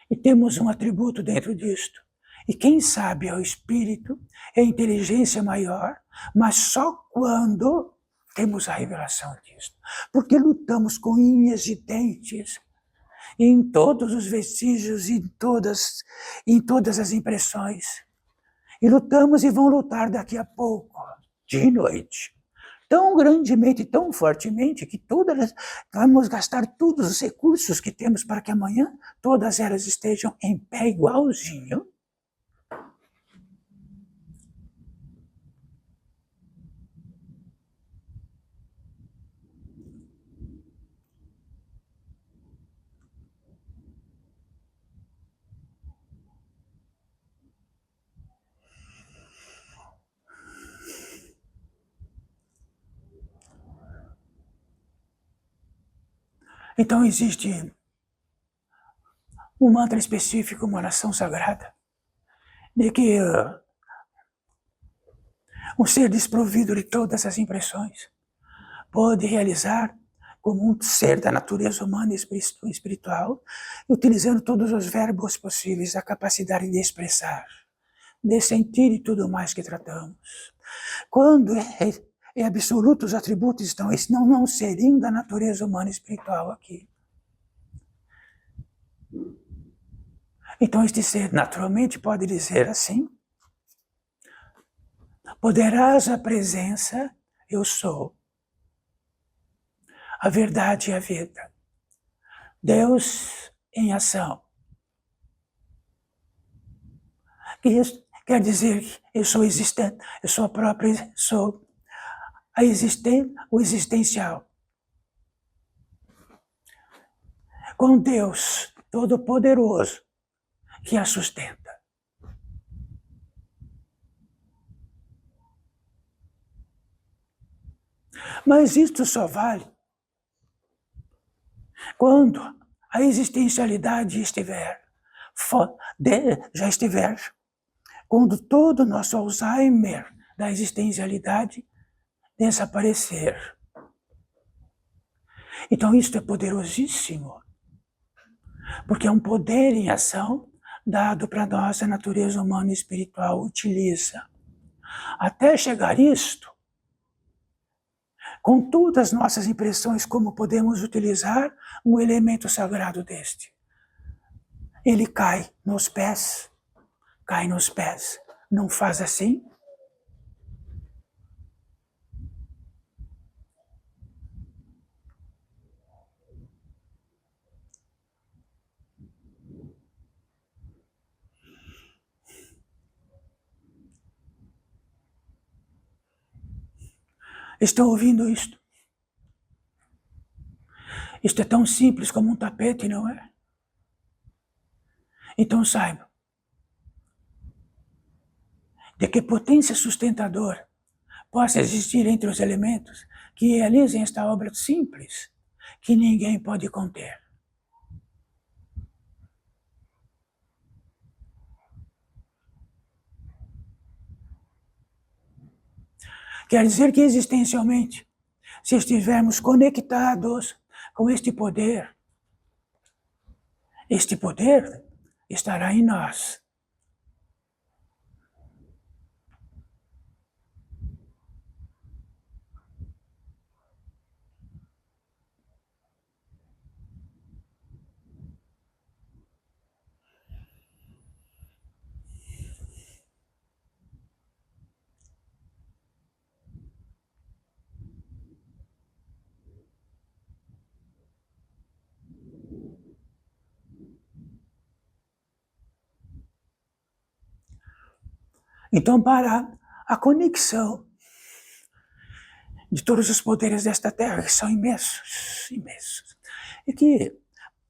E temos um atributo dentro disto. E quem sabe é o espírito, é a inteligência maior, mas só quando temos a revelação disto. Porque lutamos com unhas e dentes em todos os vestígios, em todas as impressões. E lutamos e vão lutar daqui a pouco, de noite. Tão grandemente, tão fortemente, que vamos gastar todos os recursos que temos para que amanhã todas elas estejam em pé igualzinho. Então existe um mantra específico, uma oração sagrada, de que um ser desprovido de todas as impressões pode realizar como um ser da natureza humana e espiritual, utilizando todos os verbos possíveis, a capacidade de expressar, de sentir e tudo mais que tratamos. Quando em absoluto os atributos estão, não seriam da natureza humana e espiritual aqui. Então este ser naturalmente pode dizer assim: poderosa presença, eu sou. A verdade e a vida. Deus em ação. Isso quer dizer que eu sou existente, eu sou a própria, sou a existente, o existencial. Com Deus Todo-Poderoso que a sustenta. Mas isto só vale quando a existencialidade já estiver, quando todo o nosso Alzheimer da existencialidade desaparecer. Então isto é poderosíssimo, porque é um poder em ação dado para nós, a natureza humana e espiritual utiliza. Até chegar isto, com todas as nossas impressões, como podemos utilizar um elemento sagrado deste? Ele cai nos pés. Não faz assim? Estão ouvindo isto? Isto é tão simples como um tapete, não é? Então saiba de que potência sustentadora possa existir entre os elementos que realizem esta obra simples, que ninguém pode conter. Quer dizer que existencialmente, se estivermos conectados com este poder estará em nós. Então, para a conexão de todos os poderes desta terra, que são imensos, e que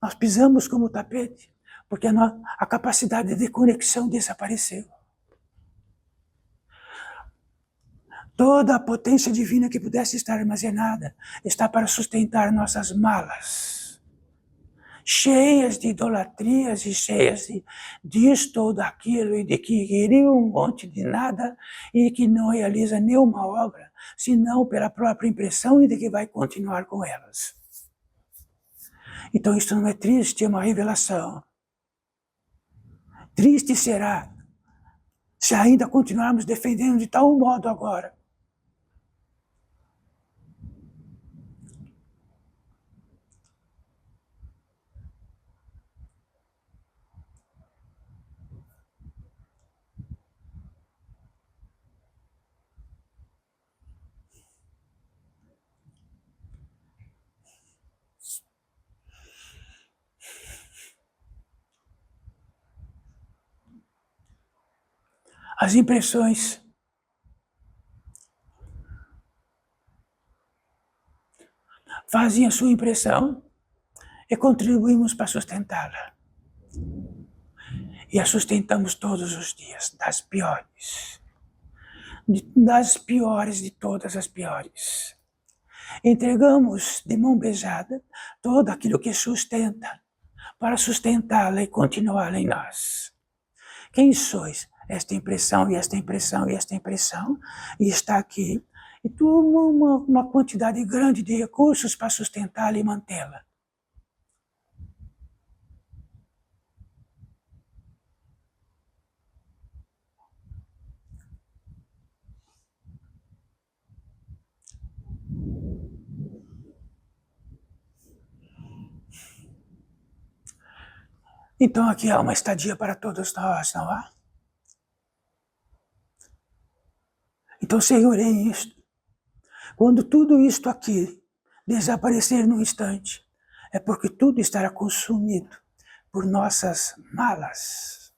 nós pisamos como tapete, porque a capacidade de conexão desapareceu. Toda a potência divina que pudesse estar armazenada está para sustentar nossas malas, cheias de idolatrias e cheias disto ou daquilo, e de que queriam um monte de nada e que não realiza nenhuma obra, senão pela própria impressão e de que vai continuar com elas. Então isto não é triste, é uma revelação. Triste será se ainda continuarmos defendendo de tal modo agora. As impressões fazem a sua impressão e contribuímos para sustentá-la. E a sustentamos todos os dias, das piores de todas as piores. Entregamos de mão beijada todo aquilo que sustenta, para sustentá-la e continuá-la em nós. Quem sois? Esta impressão, e esta impressão, e esta impressão, e está aqui. E toma uma quantidade grande de recursos para sustentá-la e mantê-la. Então aqui há uma estadia para todos nós, não há? Então segurem isto. Quando tudo isto aqui desaparecer num instante, é porque tudo estará consumido por nossas malas.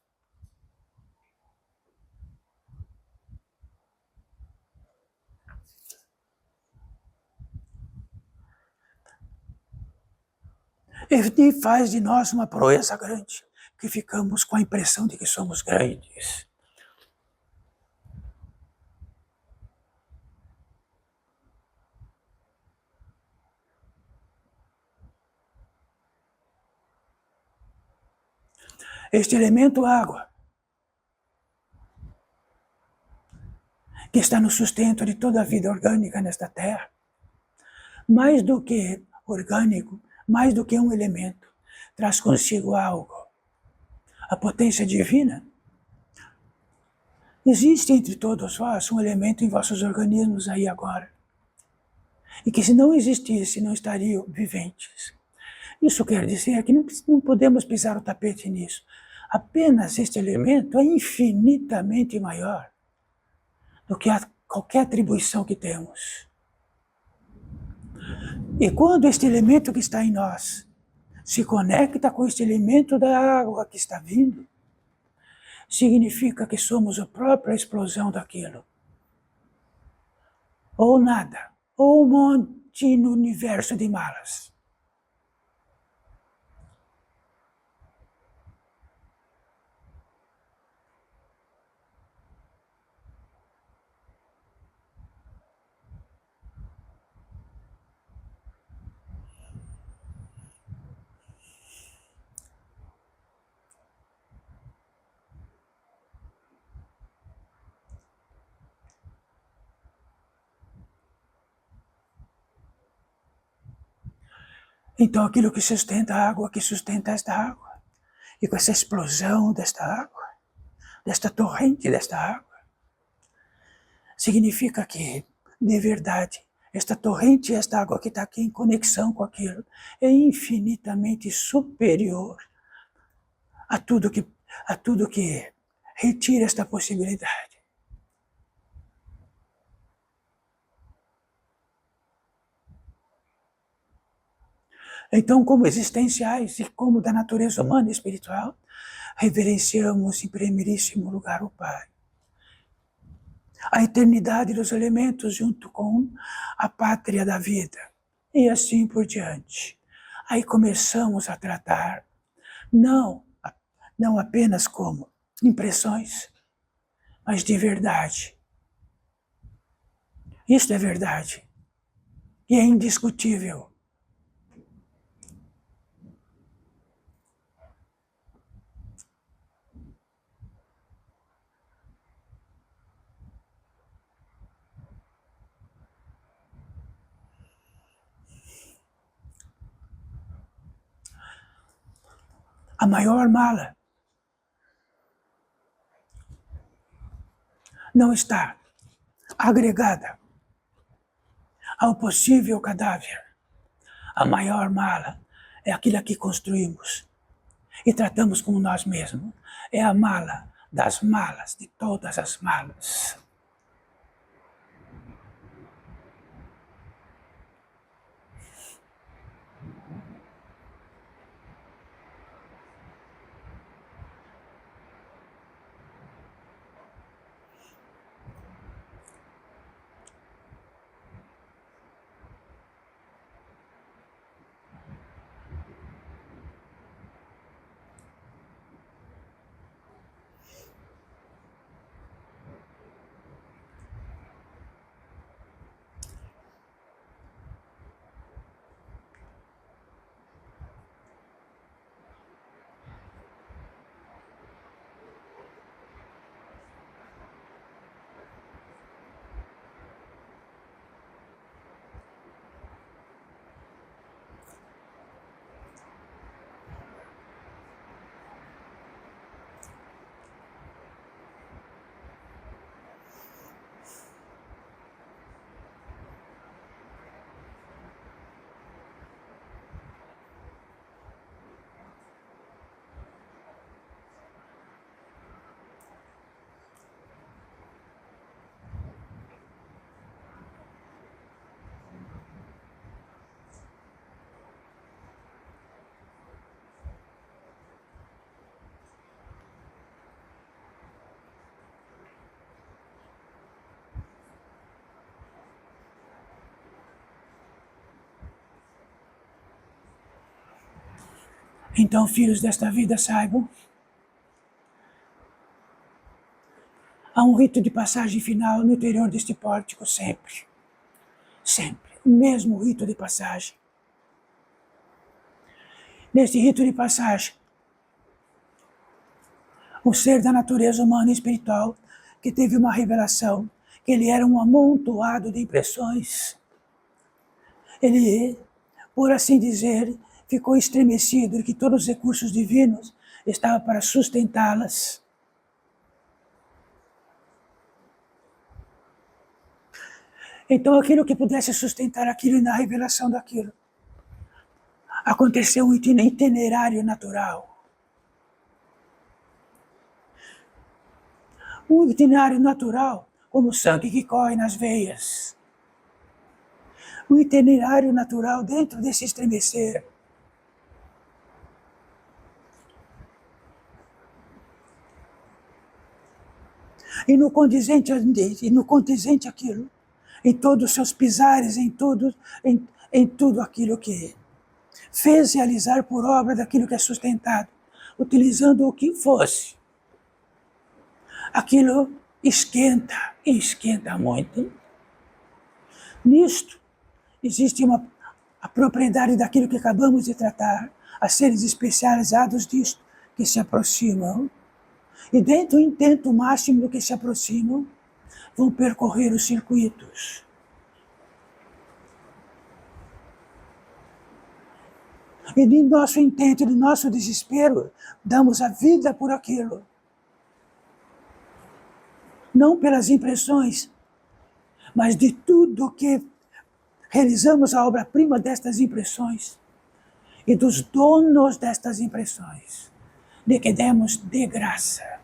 E faz de nós uma proeza grande, que ficamos com a impressão de que somos grandes. Este elemento água, que está no sustento de toda a vida orgânica nesta terra, mais do que orgânico, mais do que um elemento, traz consigo algo, a potência divina. Existe entre todos vós um elemento em vossos organismos aí agora, e que se não existisse, não estariam viventes. Isso quer dizer que não podemos pisar o tapete nisso. Apenas este elemento é infinitamente maior do que qualquer atribuição que temos. E quando este elemento que está em nós se conecta com este elemento da água que está vindo, significa que somos a própria explosão daquilo. Ou nada, ou um monte no universo de malas. Então aquilo que sustenta a água, que sustenta esta água, e com essa explosão desta água, desta torrente desta água, significa que, de verdade, esta torrente, esta água que está aqui em conexão com aquilo, é infinitamente superior a tudo que retira esta possibilidade. Então, como existenciais e como da natureza humana e espiritual, reverenciamos em primeiríssimo lugar o Pai. A eternidade dos elementos junto com a pátria da vida. E assim por diante. Aí começamos a tratar, não apenas como impressões, mas de verdade. Isto é verdade. E é indiscutível. A maior mala não está agregada ao possível cadáver. A maior mala é aquilo que construímos e tratamos como nós mesmos. É a mala das malas, de todas as malas. Então, filhos desta vida, saibam, há um rito de passagem final no interior deste pórtico sempre. Sempre. O mesmo rito de passagem. Neste rito de passagem, um ser da natureza humana e espiritual que teve uma revelação, que ele era um amontoado de impressões. Ele, por assim dizer, ficou estremecido de que todos os recursos divinos estavam para sustentá-las. Então, aquilo que pudesse sustentar aquilo e na revelação daquilo, aconteceu um itinerário natural. Um itinerário natural, como o sangue que corre nas veias. Um itinerário natural dentro desse estremecer. E no condizente aquilo, em todos os seus pisares, em tudo aquilo que fez realizar por obra daquilo que é sustentado, utilizando o que fosse. Aquilo esquenta, e esquenta muito. Nisto, existe a propriedade daquilo que acabamos de tratar, a seres especializados disto, que se aproximam, e dentro do intento máximo do que se aproximam, vão percorrer os circuitos. E de nosso intento, de nosso desespero, damos a vida por aquilo. Não pelas impressões, mas de tudo que realizamos a obra-prima destas impressões e dos donos destas impressões, de que demos de graça.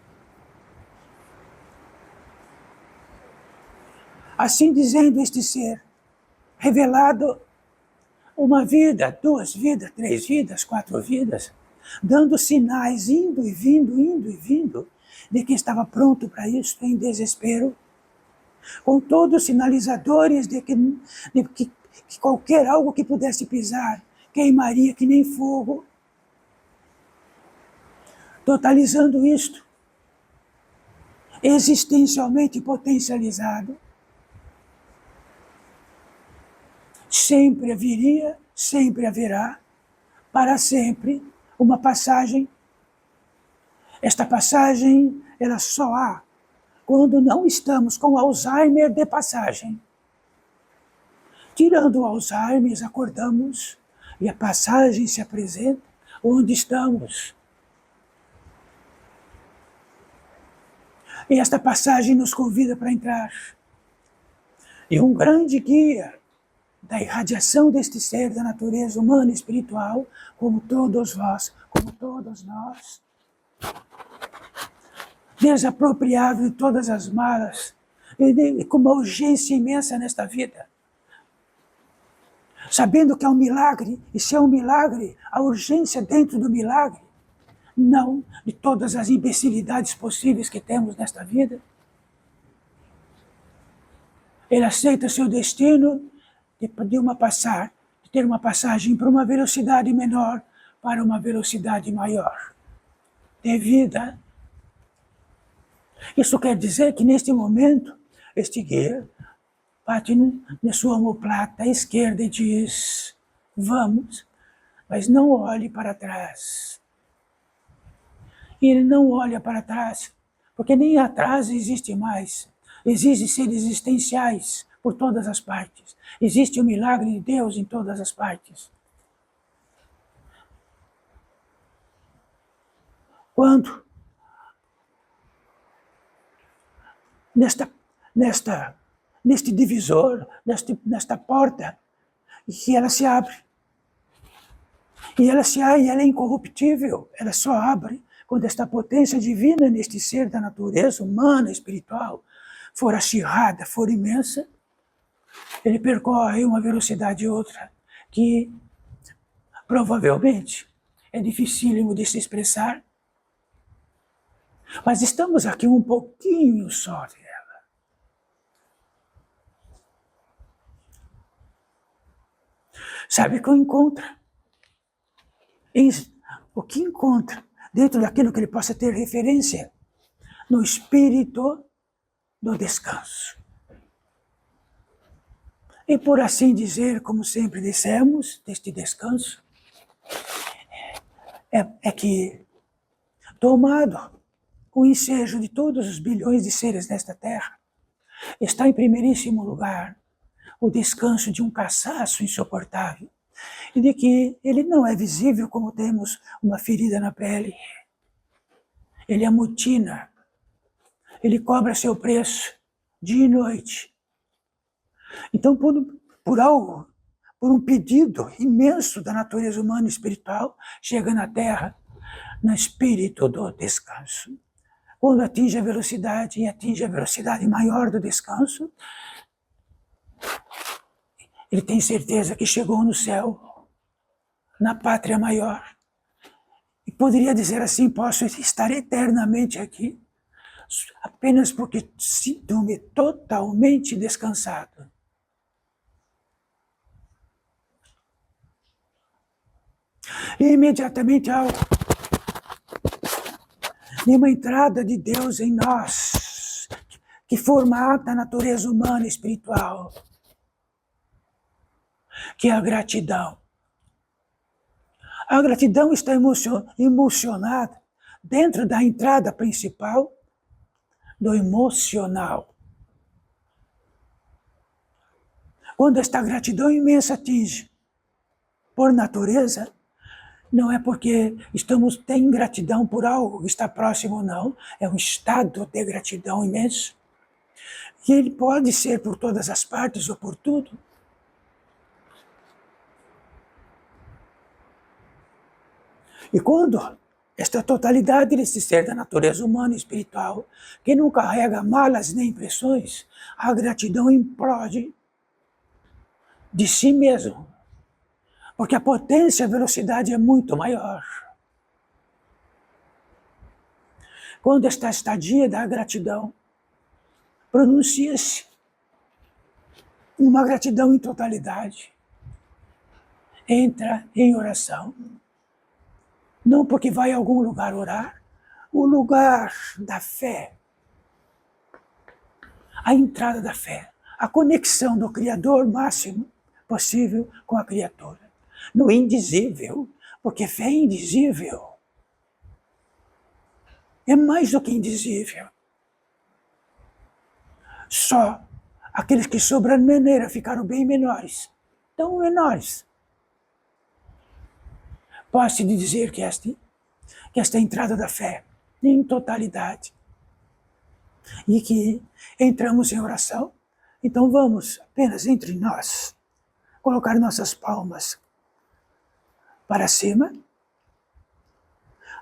Assim dizendo, este ser, revelado uma vida, 2 vidas, 3 vidas, 4 vidas, dando sinais, indo e vindo, de que estava pronto para isso, em desespero, com todos os sinalizadores de que qualquer algo que pudesse pisar queimaria que nem fogo, totalizando isto, existencialmente potencializado, sempre haveria, sempre haverá, para sempre, uma passagem. Esta passagem, ela só há quando não estamos com Alzheimer de passagem. Tirando o Alzheimer, acordamos e a passagem se apresenta onde estamos. E esta passagem nos convida para entrar. E um grande guia da irradiação deste ser da natureza humana e espiritual, como todos vós, como todos nós, desapropriado de todas as malas, e com uma urgência imensa nesta vida. Sabendo que é um milagre, e se é um milagre, a urgência dentro do milagre, não de todas as imbecilidades possíveis que temos nesta vida. Ele aceita seu destino de ter uma passagem para uma velocidade menor para uma velocidade maior de vida. Isso quer dizer que neste momento, este guia bate na sua omoplata esquerda e diz: vamos, mas não olhe para trás. E ele não olha para trás, porque nem atrás existe mais. Existem seres existenciais por todas as partes. Existe o milagre de Deus em todas as partes. Quando neste divisor, nesta porta, que ela se abre. E ela é incorruptível, ela só abre quando esta potência divina neste ser da natureza humana, espiritual, for acirrada, for imensa. Ele percorre uma velocidade e outra que provavelmente é dificílimo de se expressar, mas estamos aqui um pouquinho só dela. Sabe o que eu encontro? o que encontra dentro daquilo que ele possa ter referência no espírito do descanso. E por assim dizer, como sempre dissemos, deste descanso, é que, tomado o ensejo de todos os bilhões de seres nesta terra, está em primeiríssimo lugar o descanso de um cansaço insuportável, e de que ele não é visível como temos uma ferida na pele. Ele amutina, ele cobra seu preço dia e noite. Então, por algo, por um pedido imenso da natureza humana e espiritual, chega na Terra, no espírito do descanso. Quando atinge a velocidade, e atinge a velocidade maior do descanso, ele tem certeza que chegou no céu, na pátria maior. E poderia dizer assim, posso estar eternamente aqui, apenas porque sinto-me totalmente descansado. E imediatamente há uma entrada de Deus em nós, que forma a natureza humana e espiritual, que é a gratidão. A gratidão está emocionada dentro da entrada principal do emocional. Quando esta gratidão imensa atinge, por natureza, não é porque tem gratidão por algo que está próximo, não. É um estado de gratidão imenso. E ele pode ser por todas as partes ou por tudo. E quando esta totalidade desse ser da natureza humana e espiritual, que não carrega malas nem impressões, a gratidão implode de si mesmo. Porque a potência e a velocidade é muito maior. Quando esta estadia da gratidão pronuncia-se uma gratidão em totalidade, entra em oração. Não porque vai a algum lugar orar, o lugar da fé, a entrada da fé, a conexão do Criador máximo possível com a criatura. No indizível, porque fé é indizível. É mais do que indizível. Só aqueles que sobremaneira ficaram bem menores, tão menores. Posso lhe dizer que esta entrada da fé, em totalidade, e que entramos em oração, então vamos apenas entre nós, colocar nossas palmas para cima,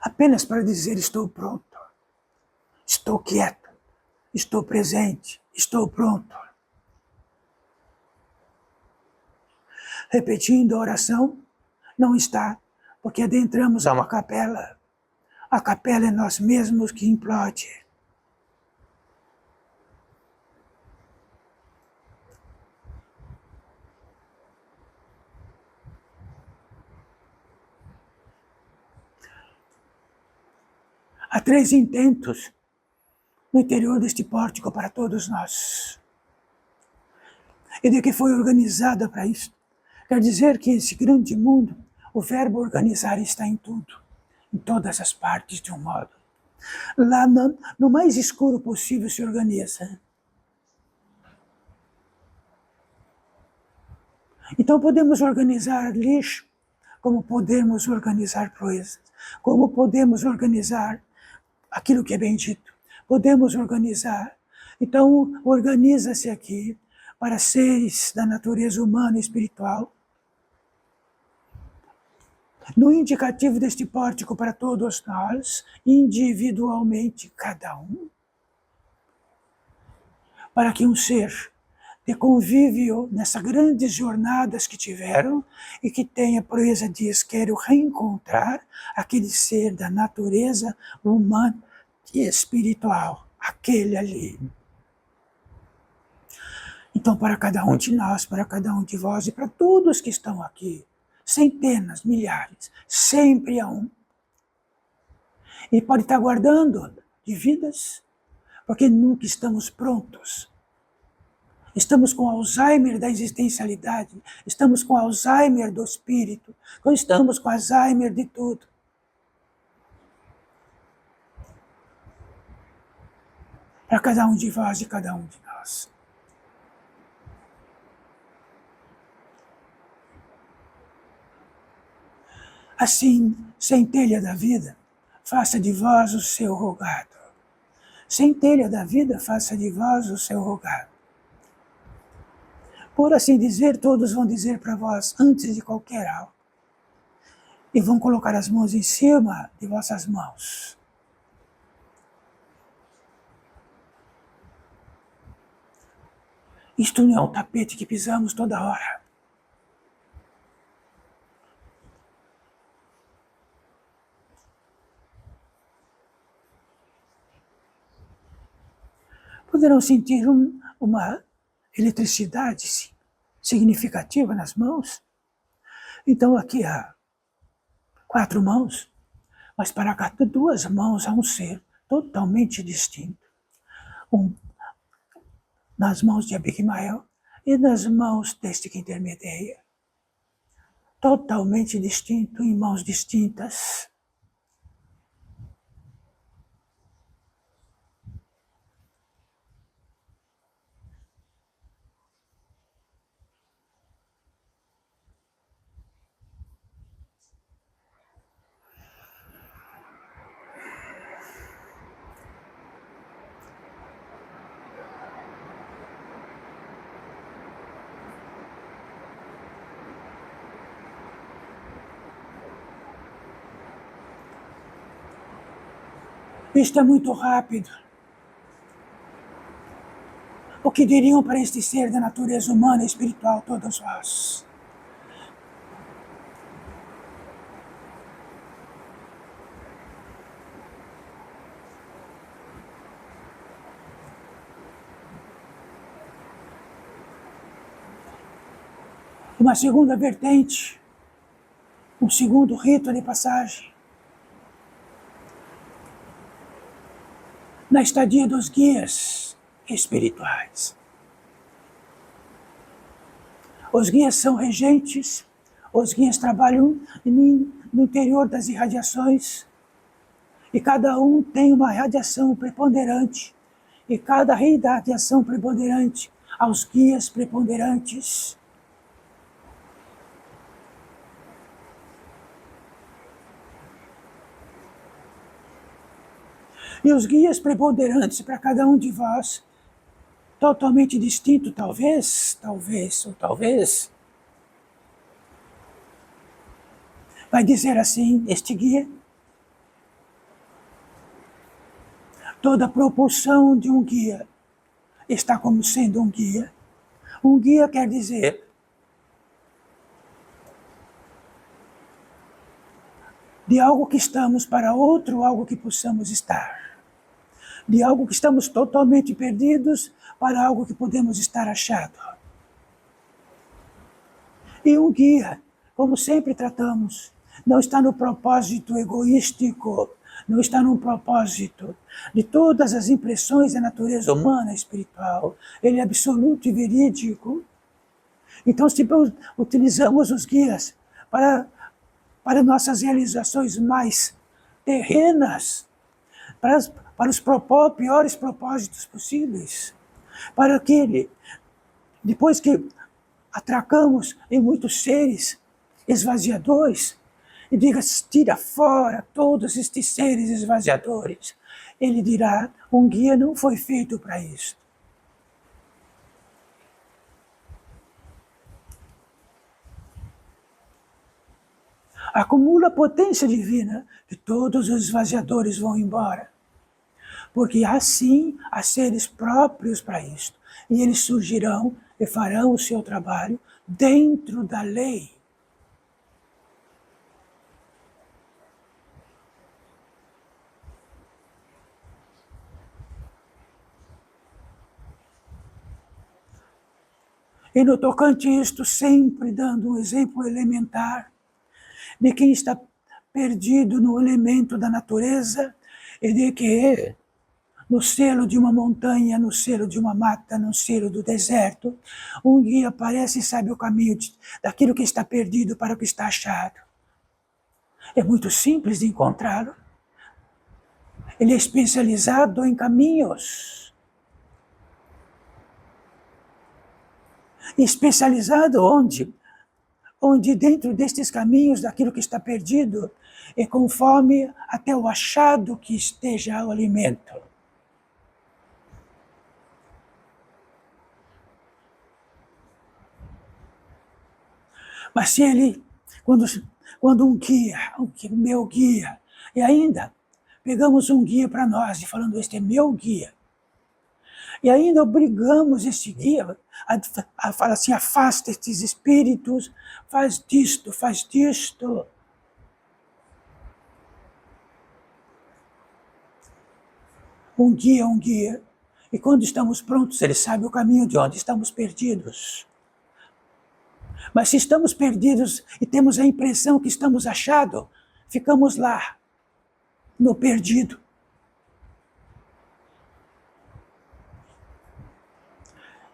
apenas para dizer estou pronto, estou quieto, estou presente, estou pronto. Repetindo a oração, não está, porque adentramos a uma capela. A capela é nós mesmos que implode. Há 3 intentos no interior deste pórtico para todos nós. E de que foi organizada para isso. Quer dizer que esse grande mundo, o verbo organizar está em tudo, em todas as partes de um modo. Lá no mais escuro possível se organiza. Então podemos organizar lixo, como podemos organizar coisas, como podemos organizar aquilo que é bendito. Podemos organizar. Então organiza-se aqui para seres da natureza humana e espiritual. No indicativo deste pórtico para todos nós, individualmente, cada um, para que um ser de convívio nessas grandes jornadas que tiveram e que tenha proeza diz, quero reencontrar aquele ser da natureza humana e espiritual, aquele ali. Então, para cada um de nós, para cada um de vós e para todos que estão aqui, centenas, milhares, sempre há um E pode estar guardando de vidas, porque nunca estamos prontos. Estamos com Alzheimer da existencialidade, estamos com Alzheimer do espírito, estamos com Alzheimer de tudo. Para cada um de vós e cada um de nós. Assim, centelha da vida, faça de vós o seu rogado. Centelha da vida, faça de vós o seu rogado. Por assim dizer, todos vão dizer para vós, antes de qualquer algo, e vão colocar as mãos em cima de vossas mãos. Isto não é um tapete que pisamos toda hora. Poderão sentir uma eletricidade significativa nas mãos. Então aqui há 4 mãos, mas para cada 2 mãos há um ser totalmente distinto. Nas mãos de Abiquimael e nas mãos deste que intermedia. Totalmente distinto, em mãos distintas. Isto é muito rápido. O que diriam para este ser da natureza humana e espiritual, todos vós? Uma segunda vertente, um segundo rito de passagem. Na estadia dos guias espirituais. Os guias são regentes, os guias trabalham no interior das irradiações, e cada um tem uma radiação preponderante, e cada radiação preponderante aos guias preponderantes. E os guias preponderantes para cada um de vós, totalmente distinto, talvez, vai dizer assim, este guia, toda a propulsão de um guia está como sendo um guia. Um guia quer dizer de algo que estamos para outro, algo que possamos estar. De algo que estamos totalmente perdidos para algo que podemos estar achado. E um guia, como sempre tratamos, não está no propósito egoístico, não está no propósito de todas as impressões da natureza humana e espiritual. Ele é absoluto e verídico. Então, se utilizamos os guias para nossas realizações mais terrenas, para os piores propósitos possíveis, para que depois que atracamos em muitos seres esvaziadores, e diga, tira fora todos estes seres esvaziadores, ele dirá, um guia não foi feito para isso. Acumula a potência divina e todos os esvaziadores vão embora. Porque assim há seres próprios para isto. E eles surgirão e farão o seu trabalho dentro da lei. E no tocante a isto, sempre dando um exemplo elementar de quem está perdido no elemento da natureza e de que no selo de uma montanha, no selo de uma mata, no selo do deserto, um guia aparece e sabe o caminho daquilo que está perdido para o que está achado. É muito simples de encontrá-lo. Ele é especializado em caminhos. Especializado onde? Onde dentro destes caminhos, daquilo que está perdido, é conforme até o achado que esteja o alimento. Mas se ele, quando um guia, meu guia, e ainda pegamos um guia para nós, e falando, este é meu guia, e ainda obrigamos esse guia a falar assim, afasta estes espíritos, faz disto, faz disto. Um guia é um guia, e quando estamos prontos, ele sabe o caminho de onde estamos perdidos. Mas se estamos perdidos e temos a impressão que estamos achados, ficamos lá, no perdido.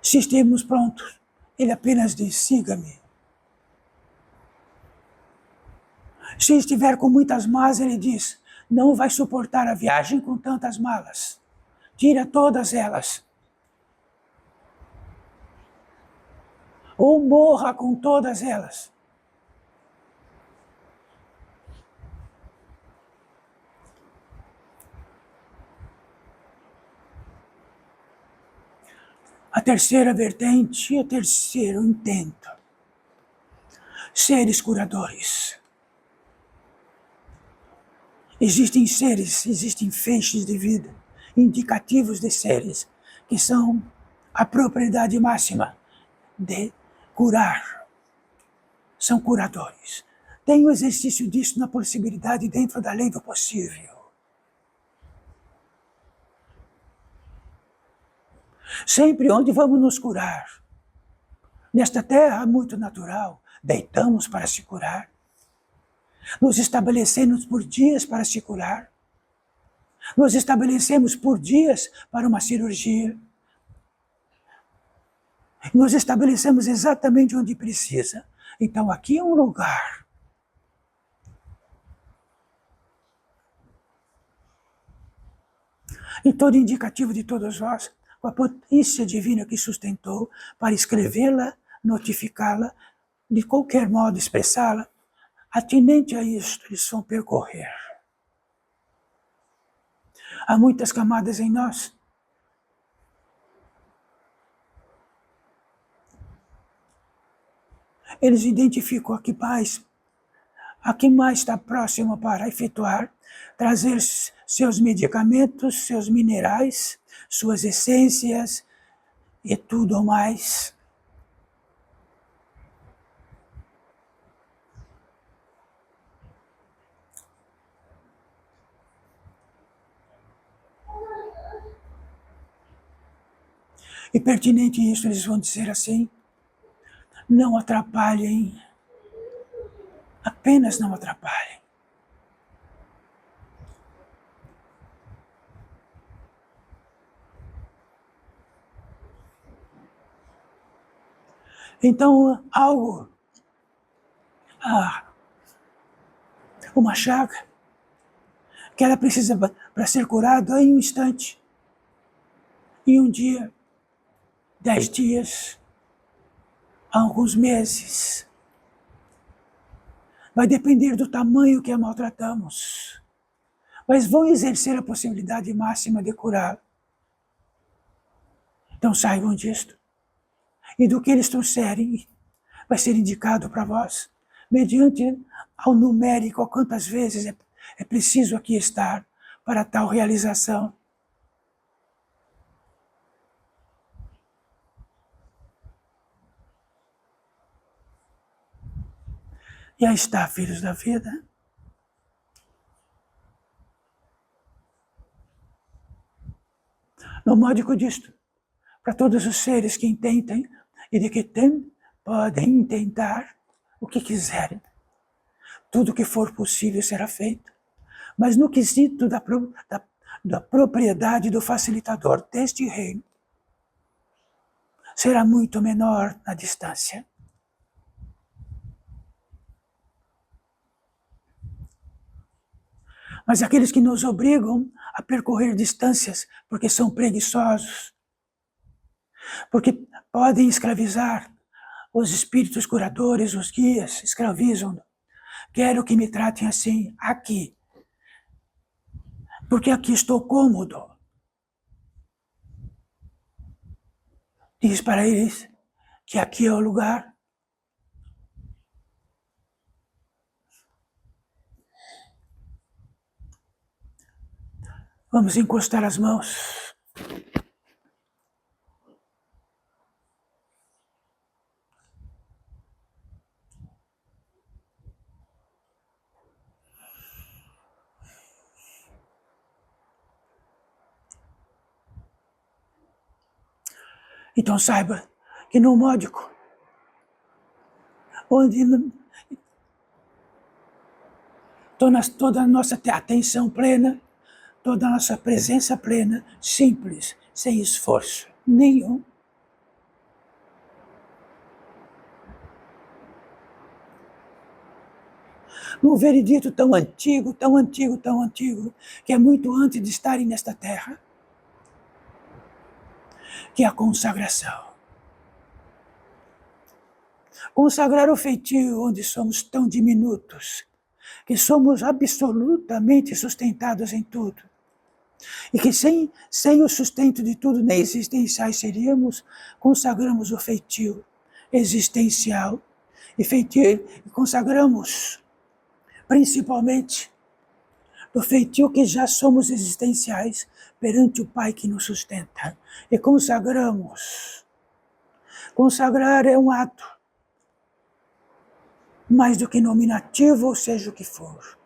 Se estivermos prontos, ele apenas diz, siga-me. Se estiver com muitas malas, ele diz, não vai suportar a viagem com tantas malas. Tira todas elas. Ou morra com todas elas. A terceira vertente, o terceiro intento. Seres curadores. Existem seres, existem feixes de vida, indicativos de seres, que são a propriedade máxima de curar. São curadores. Tem o exercício disso na possibilidade dentro da lei do possível. Sempre onde vamos nos curar. Nesta terra muito natural, deitamos para se curar. Nos estabelecemos por dias para se curar. Nos estabelecemos por dias para uma cirurgia. Nos estabelecemos exatamente onde precisa. Então aqui é um lugar. E todo indicativo de todos nós, com a potência divina que sustentou, para escrevê-la, notificá-la, de qualquer modo expressá-la, atinente a isto, eles vão percorrer. Há muitas camadas em nós. Eles identificam a que mais está próximo para efetuar, trazer seus medicamentos, seus minerais, suas essências e tudo mais. E pertinente isso, eles vão dizer assim, não atrapalhem, apenas não atrapalhem. Então, uma chaga, que ela precisa para ser curada em um instante, em um dia, 10 dias, alguns meses. Vai depender do tamanho que a maltratamos. Mas vão exercer a possibilidade máxima de curá-la. Então saibam disto. E do que eles trouxerem, vai ser indicado para vós, mediante ao numérico, a quantas vezes é preciso aqui estar para tal realização. E aí está, filhos da vida. No módico disto, para todos os seres que intentem e de que podem intentar o que quiserem. Tudo que for possível será feito. Mas no quesito da propriedade do facilitador deste reino, será muito menor a distância. Mas aqueles que nos obrigam a percorrer distâncias porque são preguiçosos, porque podem escravizar os espíritos curadores, os guias, escravizam. Quero que me tratem assim, aqui. Porque aqui estou cômodo. Diz para eles que aqui é o lugar. Vamos encostar as mãos. Então saiba que no módico, onde toda a nossa atenção plena, toda a nossa presença plena, simples, sem esforço nenhum. Num veredito tão antigo, tão antigo, tão antigo, que é muito antes de estarem nesta terra, que é a consagração. Consagrar o feitio onde somos tão diminutos, que somos absolutamente sustentados em tudo. E que sem o sustento de tudo, nem existenciais seríamos, consagramos o feitio existencial e consagramos principalmente do feitio que já somos existenciais perante o Pai que nos sustenta. E consagramos. Consagrar é um ato mais do que nominativo, ou seja o que for.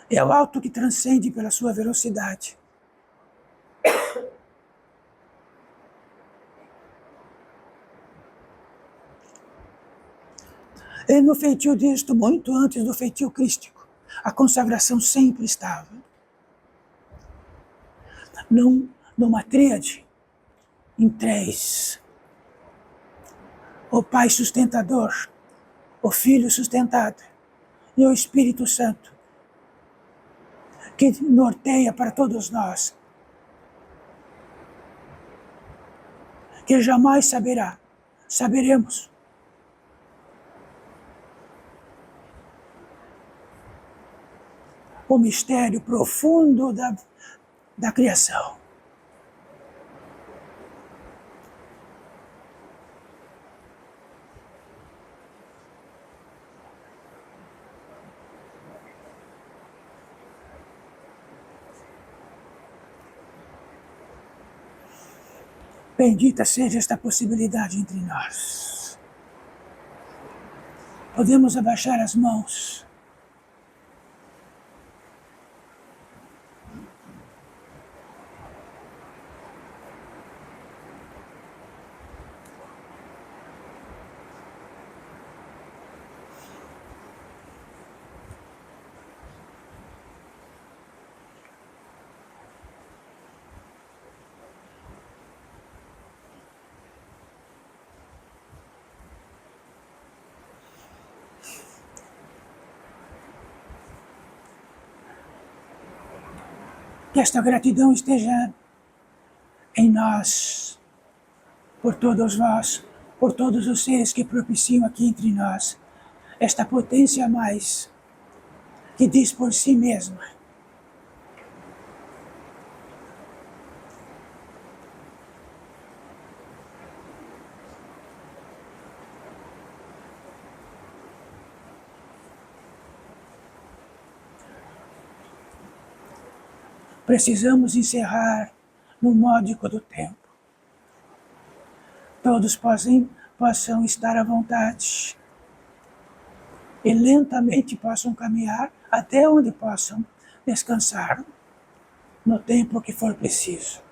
É o ato que transcende pela sua velocidade. E no feitio disto, muito antes do feitio crístico, a consagração sempre estava. Numa tríade, em três. O Pai sustentador, o Filho sustentado e o Espírito Santo, que norteia para todos nós, que jamais saberemos. O mistério profundo da criação. Bendita seja esta possibilidade entre nós. Podemos abaixar as mãos. Que esta gratidão esteja em nós, por todos vós, por todos os seres que propiciam aqui entre nós, esta potência a mais, que diz por si mesma: precisamos encerrar no módico do tempo. Todos possam estar à vontade e lentamente possam caminhar até onde possam descansar no tempo que for preciso.